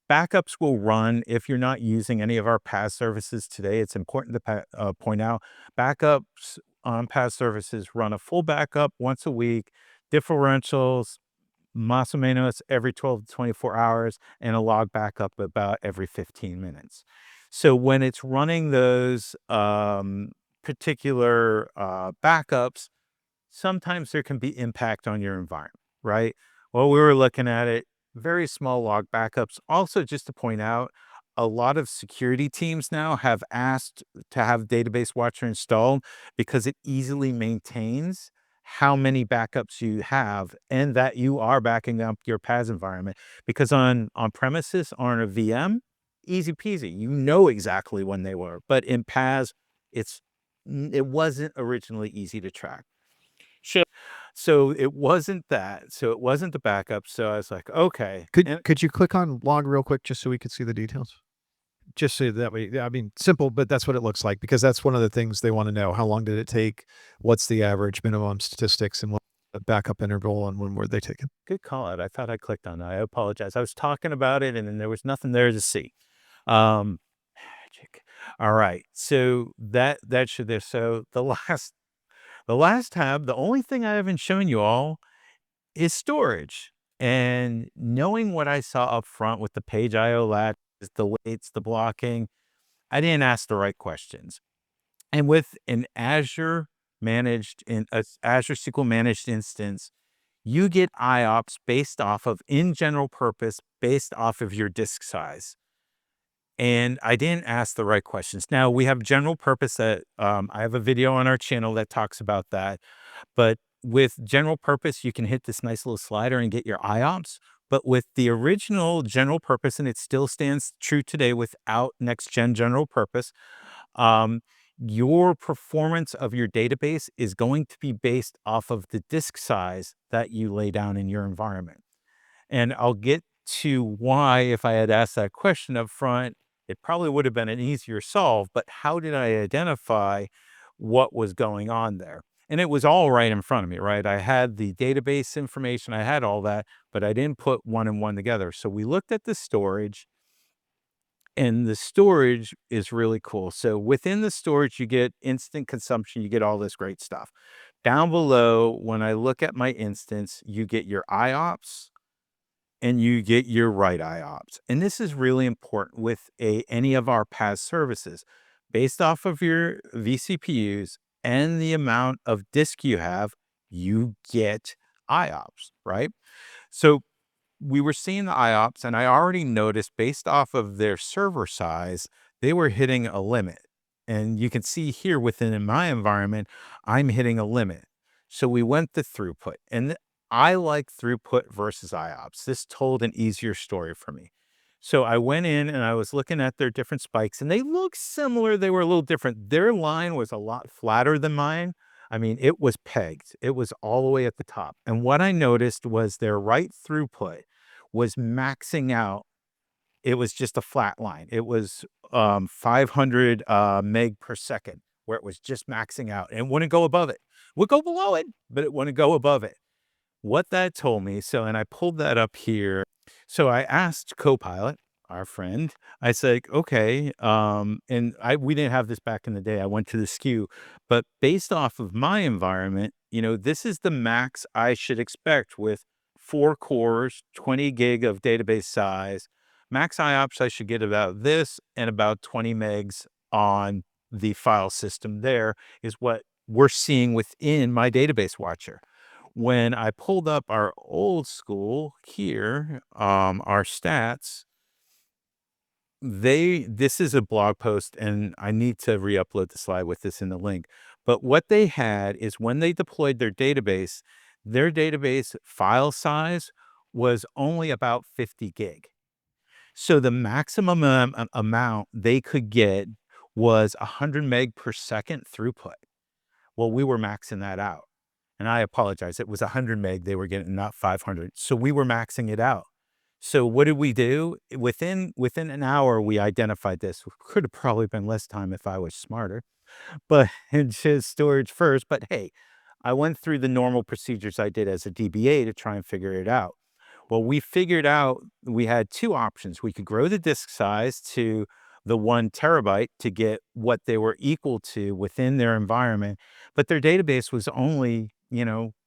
Backups will run if you're not using any of our PaaS services today. It's important to point out backups on PaaS services run a full backup once a week, differentials, más o menos every 12 to 24 hours, and a log backup about every 15 minutes. So when it's running those particular backups, sometimes there can be impact on your environment, right? Well, we were looking at it, very small log backups. Also, just to point out, a lot of security teams now have asked to have Database Watcher installed because it easily maintains how many backups you have and that you are backing up your PaaS environment. Because on premises, on a VM, easy peasy, you know exactly when they were. But in PaaS, it's it wasn't originally easy to track. Sure. So it wasn't that. So it wasn't the backup. So I was like, okay. And Could you click on log real quick just so we could see the details? Just so that way, yeah, I mean, simple, but that's what it looks like because that's one of the things they want to know. How long did it take? What's the average minimum statistics and what the backup interval and when were they taken? good call out. I thought I clicked on that. I apologize. I was talking about it and then there was nothing there to see. Um, magic. All right. So that should there. So the last tab, the only thing I haven't shown you all is storage. And knowing what I saw up front with the page IO latch, the waits, the blocking, I didn't ask the right questions. And with an Azure SQL managed instance, you get IOPS based off of in general purpose, based off of your disk size. And I didn't ask the right questions. Now we have general purpose that I have a video on our channel that talks about that. But with general purpose, you can hit this nice little slider and get your IOPS. But with the original general purpose, and it still stands true today without next gen general purpose, um, your performance of your database is going to be based off of the disk size that you lay down in your environment. And I'll get to why, if I had asked that question up front, it probably would have been an easier solve. But how did I identify what was going on there? And it was all right in front of me, right? I had the database information, I had all that, but I didn't put one and one together. So we looked at the storage, and the storage is really cool. So within the storage, you get instant consumption, you get all this great stuff. Down below, when I look at my instance, you get your IOPS and you get your write IOPS. And this is really important with any of our PaaS services. Based off of your vCPUs and the amount of disk you have, you get IOPS, right? So we were seeing the IOPS, and I already noticed based off of their server size, they were hitting a limit. And you can see here within my environment, I'm hitting a limit. So we went to throughput, and I like throughput versus IOPS. This told an easier story for me. So I went in and I was looking at their different spikes, and they looked similar. They were a little different. Their line was a lot flatter than mine. I mean, it was pegged. It was all the way at the top. And what I noticed was their write throughput was maxing out. It was just a flat line. It was 500 meg per second, where it was just maxing out and wouldn't go above it. Would go below it, but it wouldn't go above it. What that told me, so and I pulled that up here. So I asked Copilot, our friend, I said, okay, and we didn't have this back in the day. I went to the SKU, but based off of my environment, this is the max I should expect with 4 cores, 20 gig of database size. max IOPS, I should get about this and about 20 megs on the file system. There is what we're seeing within my database watcher. When I pulled up our old school here, our stats, this is a blog post, and I need to re-upload the slide with this in the link. But what they had is when they deployed their database file size was only about 50 gig. So the maximum amount they could get was 100 meg per second throughput. Well, we were maxing that out. And I apologize. It was 100 meg they were getting, not 500. So we were maxing it out. So what did we do? Within an hour, we identified this. Could have probably been less time if I was smarter, but it's just storage first. But hey, I went through the normal procedures I did as a DBA to try and figure it out. Well, we figured out we had two options. We could grow the disk size to the 1 terabyte to get what they were equal to within their environment, but their database was only,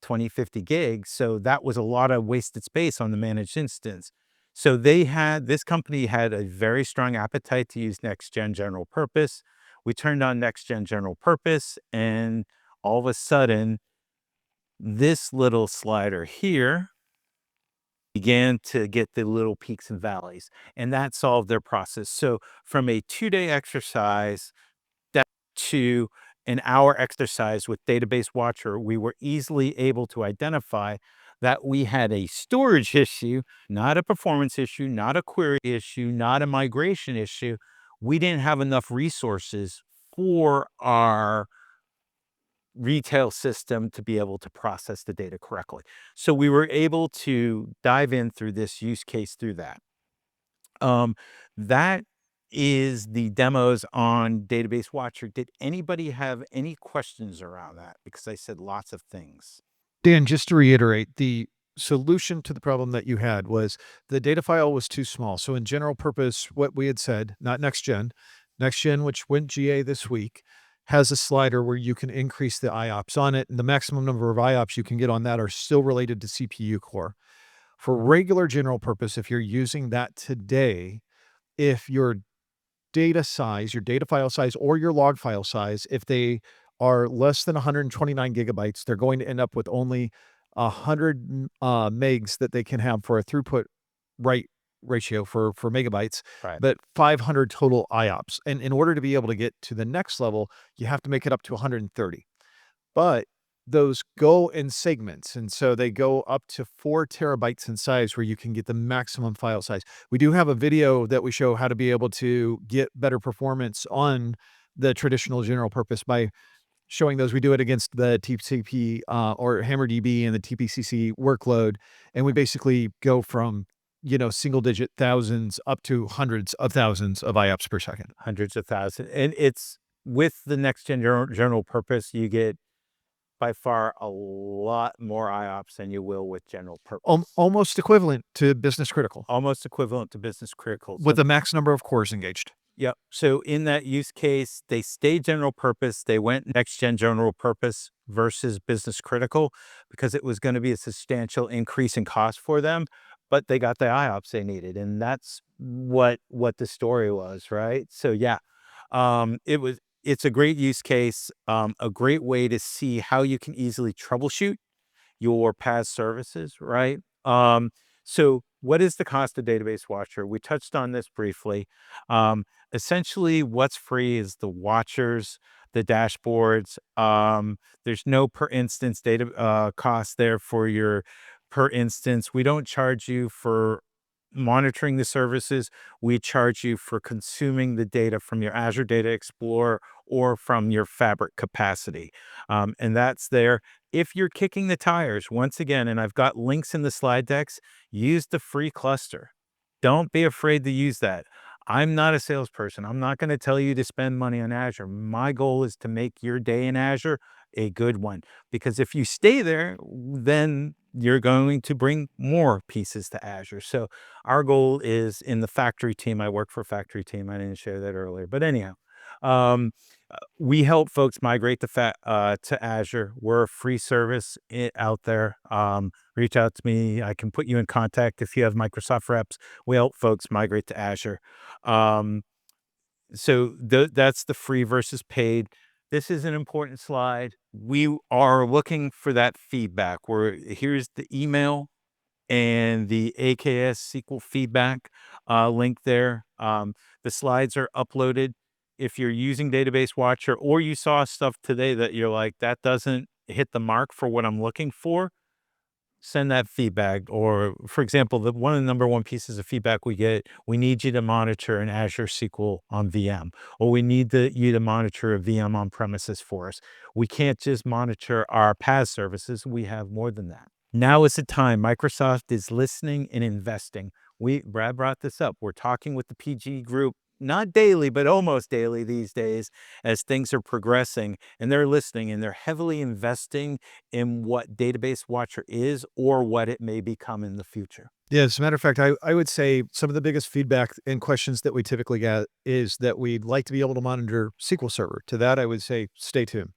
20, 50 gigs. So that was a lot of wasted space on the managed instance. So this company had a very strong appetite to use next gen general purpose. We turned on next gen general purpose, and all of a sudden, this little slider here began to get the little peaks and valleys, and that solved their process. So from a 2-day exercise to an hour exercise with Database Watcher, we were easily able to identify that we had a storage issue, not a performance issue, not a query issue, not a migration issue. We didn't have enough resources for our retail system to be able to process the data correctly. So we were able to dive in through this use case through that. That is the demos on Database Watcher. Did anybody have any questions around that? Because I said lots of things. Dan, just to reiterate, the solution to the problem that you had was the data file was too small. So in general purpose, what we had said, not next gen, which went GA this week, has a slider where you can increase the IOPS on it. And the maximum number of IOPS you can get on that are still related to CPU core. For regular general purpose, if you're using that today, if your data size, your data file size or your log file size, if they are less than 129 gigabytes, they're going to end up with only 100 megs that they can have for a throughput write ratio for megabytes, Right. but 500 total IOPS. And in order to be able to get to the next level, you have to make it up to 130. But those go in segments, and so they go up to 4 terabytes in size where you can get the maximum file size. We do have a video that we show how to be able to get better performance on the traditional general purpose by showing those. We do it against the TCP or HammerDB and the TPCC workload, and we basically go from, single digit thousands up to hundreds of thousands of IOPS per second. Hundreds of thousands. And it's with the next gen general purpose, you get by far a lot more IOPS than you will with general purpose. Almost equivalent to business critical Almost equivalent to business critical. with the max number of cores engaged. Yep. So in that use case, they stayed general purpose. They went next gen general purpose versus business critical because it was going to be a substantial increase in cost for them, but they got the IOPS they needed, and that's what the story was, right? So yeah, it's a great use case, a great way to see how you can easily troubleshoot your PaaS services, right? So what is the cost of Database Watcher? We touched on this briefly. Essentially, what's free is the watchers, the dashboards. There's no per instance data cost there for your per instance. We don't charge you for monitoring the services. We charge you for consuming the data from your Azure Data Explorer or from your Fabric capacity. And that's there. If you're kicking the tires, once again, and I've got links in the slide decks, use the free cluster. Don't be afraid to use that. I'm not a salesperson. I'm not going to tell you to spend money on Azure. My goal is to make your day in Azure a good one, because if you stay there, then you're going to bring more pieces to Azure. So our goal is in the factory team. I work for factory team. I didn't share that earlier, but anyhow, We help folks migrate to Azure. We're a free service out there. Reach out to me. I can put you in contact if you have Microsoft reps. We help folks migrate to Azure. Um, that's the free versus paid. This is an important slide. We are looking for that feedback. Here's the email and the AKS SQL feedback link there. The slides are uploaded. If you're using Database Watcher or you saw stuff today that you're like, that doesn't hit the mark for what I'm looking for, send that feedback. Or, for example, one of the number one pieces of feedback we get, we need you to monitor an Azure SQL on VM, or we need you to monitor a VM on premises for us. We can't just monitor our PaaS services. We have more than that. Now is the time. Microsoft is listening and investing. Brad brought this up. We're talking with the PG group, not daily, but almost daily these days as things are progressing, and they're listening and they're heavily investing in what Database Watcher is or what it may become in the future. Yeah, as a matter of fact, I would say some of the biggest feedback and questions that we typically get is that we'd like to be able to monitor SQL Server. To that, I would say, stay tuned.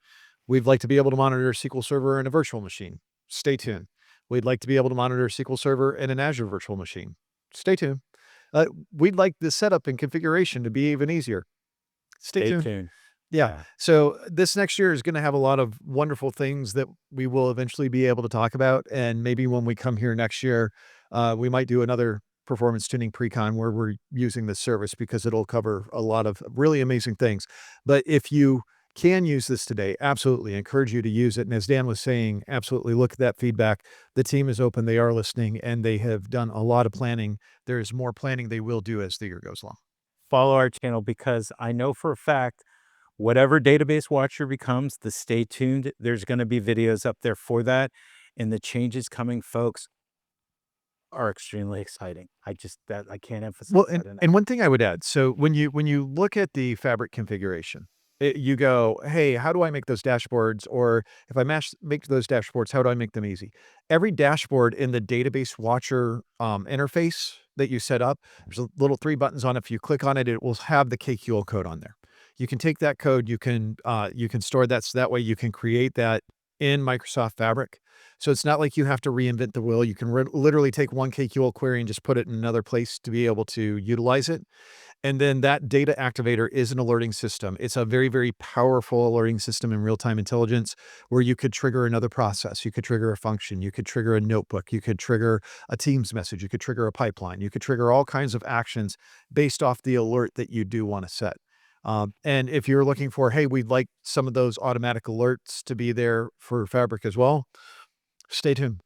We'd like to be able to monitor SQL Server in a virtual machine. Stay tuned. We'd like to be able to monitor SQL Server in an Azure virtual machine. Stay tuned. We'd like the setup and configuration to be even easier. Stay Stay tuned. tuned. Yeah. Yeah. So this next year is going to have a lot of wonderful things that we will eventually be able to talk about. And maybe when we come here next year, we might do another performance tuning pre-con where we're using this service because it'll cover a lot of really amazing things. But if you can use this today, absolutely encourage you to use it. And as Dan was saying, absolutely look at that feedback. The team is open. They are listening and they have done a lot of planning. There's more planning they will do as the year goes along. Follow our channel because I know for a fact whatever Database Watcher becomes, stay tuned. There's going to be videos up there for that. And the changes coming, folks, are extremely exciting. I can't emphasize Well, that enough. and one thing I would add, so when you look at the Fabric configuration, you go, "Hey, how do I make those dashboards?" Or if I make those dashboards, how do I make them easy? Every dashboard in the Database Watcher interface that you set up, there's a little 3 buttons on it. If you click on it, it will have the KQL code on there. You can take that code, you can store that so that way you can create that in Microsoft Fabric. So it's not like you have to reinvent the wheel. You can literally take one KQL query and just put it in another place to be able to utilize it. And then that data activator is an alerting system. It's a very, very powerful alerting system in real-time intelligence where you could trigger another process. You could trigger a function. You could trigger a notebook. You could trigger a Teams message. You could trigger a pipeline. You could trigger all kinds of actions based off the alert that you do want to set. And if you're looking for, hey, we'd like some of those automatic alerts to be there for Fabric as well, stay tuned.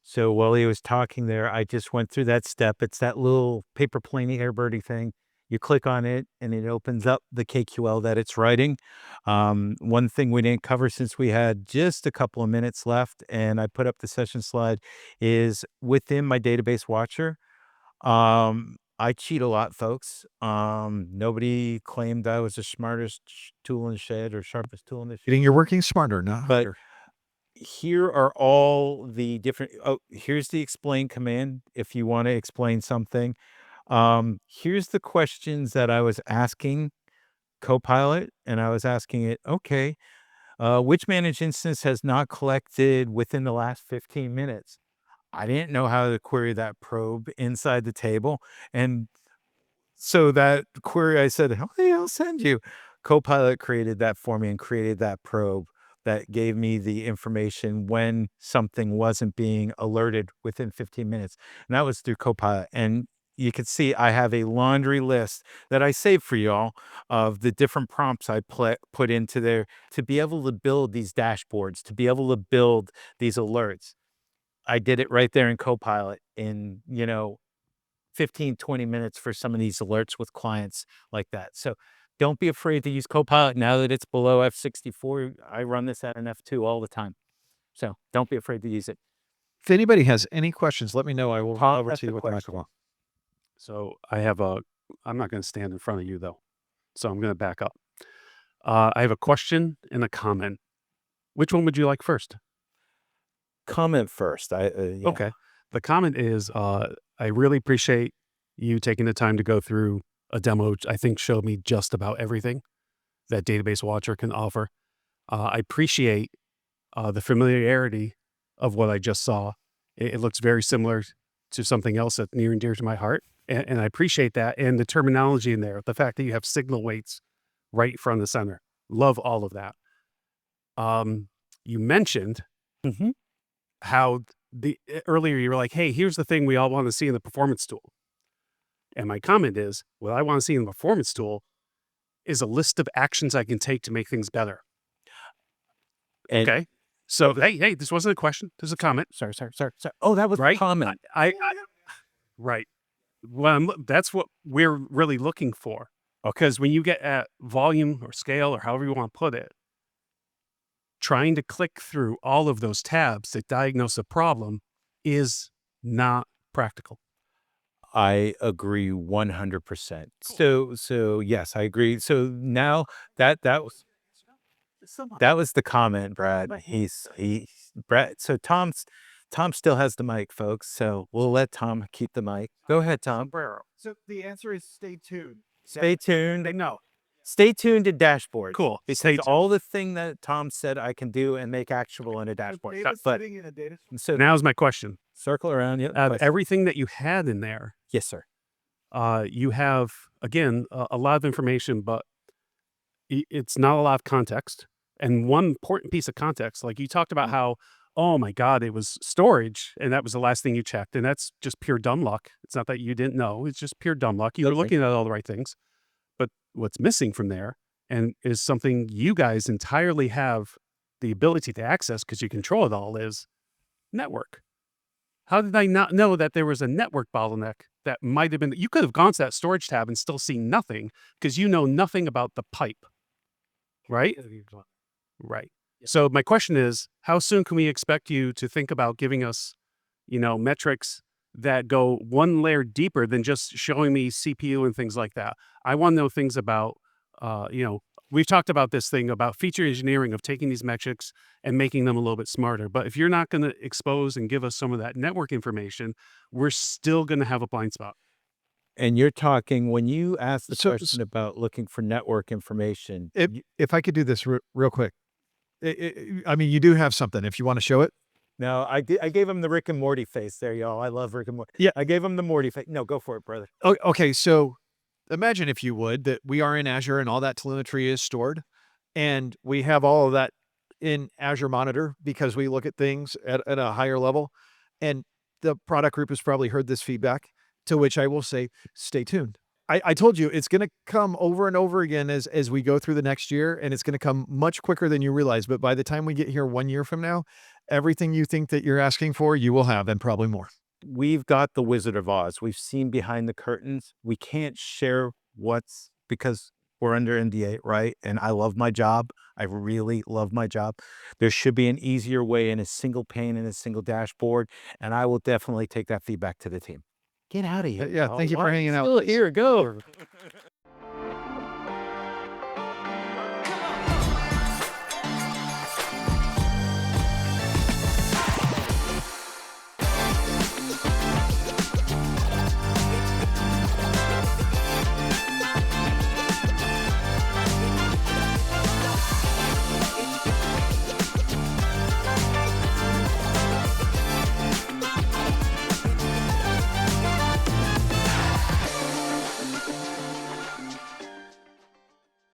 So while he was talking there, I just went through that step. It's that little paper plane AirBirdie thing. You click on it and it opens up the KQL that it's writing. One thing we didn't cover since we had just a couple of minutes left and I put up the session slide is within my Database Watcher. I cheat a lot, folks. Nobody claimed I was the smartest tool in the shed or sharpest tool in the shed. Getting your working smarter, not But harder. here are all the different here's the explain command if you want to explain something. Here's the questions that I was asking Copilot, and I was asking it, okay, which managed instance has not collected within the last 15 minutes? I didn't know how to query that probe inside the table. And so that query, I said, "Hey, I'll send you." Copilot created that for me and created that probe that gave me the information when something wasn't being alerted within 15 minutes. And that was through Copilot. And you can see I have a laundry list that I saved for y'all of the different prompts I put into there to be able to build these dashboards, to be able to build these alerts. I did it right there in Copilot in, 15, 20 minutes for some of these alerts with clients like that. So don't be afraid to use Copilot now that it's below F64. I run this at an F2 all the time. So don't be afraid to use it. If anybody has any questions, let me know. I will Paul, over that's to you the with the question. microphone. So I'm not going to stand in front of you though. So I'm going to back up. I have a question and a comment. Which one would you like first? Comment first. Yeah. Okay. The comment is, I really appreciate you taking the time to go through a demo, which I think showed me just about everything. that Database Watcher can offer. I appreciate the familiarity of what I just saw. It looks very similar to something else that's near and dear to my heart. And I appreciate that. And the terminology in there, the fact that you have signal weights right from the center. Love all of that. You mentioned how earlier you were like, hey, here's the thing we all want to see in the performance tool. And my comment is, what I want to see in the performance tool is a list of actions I can take to make things better. And Okay. So, hey, this wasn't a question. This is a comment. sorry. Oh, that was a Right? comment. Right. Well, that's what we're really looking for. Because when you get at volume or scale or however you want to put it, trying to click through all of those tabs to diagnose a problem is not practical. I agree 100%. So yes, I agree. So now that was the comment, Brad. Brad. So Tom still has the mic, folks. So we'll let Tom keep the mic. Go ahead, Tom. So the answer is stay tuned. Stay tuned. No. Stay tuned to dashboards. Cool. Because Stay tuned. all the thing that Tom said I can do and make actionable in a dashboard. But so Now's my question. circle around. Yeah. Out of everything that you had in there, Yes, sir. you have, again, a lot of information, but it's not a lot of context. And one important piece of context, like you talked about how, oh my God, it was storage, and that was the last thing you checked. And that's just pure dumb luck. It's not that you didn't know. It's just pure dumb luck. You were Okay. looking at all the right things. But what's missing from there, and is something you guys entirely have the ability to access because you control it all, is network. How did I not know that there was a network bottleneck that might have been? You could have gone to that storage tab and still seen nothing because you know nothing about the pipe, right? Right. So my question is, how soon can we expect you to think about giving us, metrics that go one layer deeper than just showing me CPU and things like that? I want to know things about, we've talked about this thing about feature engineering of taking these metrics and making them a little bit smarter. But if you're not going to expose and give us some of that network information, we're still going to have a blind spot. And you're talking when you asked the So- question about looking for network information. If I could do this real quick. I mean, you do have something if you want to show it. No, I gave him the Rick and Morty face there, y'all. I love Rick and Morty. Yeah. I gave him the Morty face. No, go for it, brother. Okay, so imagine, if you would, that we are in Azure and all that telemetry is stored, and we have all of that in Azure Monitor because we look at things at a higher level. And the product group has probably heard this feedback, to which I will say, stay tuned. I told you it's going to come over and over again as we go through the next year, and it's going to come much quicker than you realize. But by the time we get here 1 year from now, everything you think that you're asking for, you will have, and probably more. We've got the Wizard of Oz. We've seen behind the curtains. We can't share because we're under NDA, right? And I love my job. I really love my job. There should be an easier way in a single pane and a single dashboard. And I will definitely take that feedback to the team. Get out of here. Yeah, thank you for hanging out. Still here, go.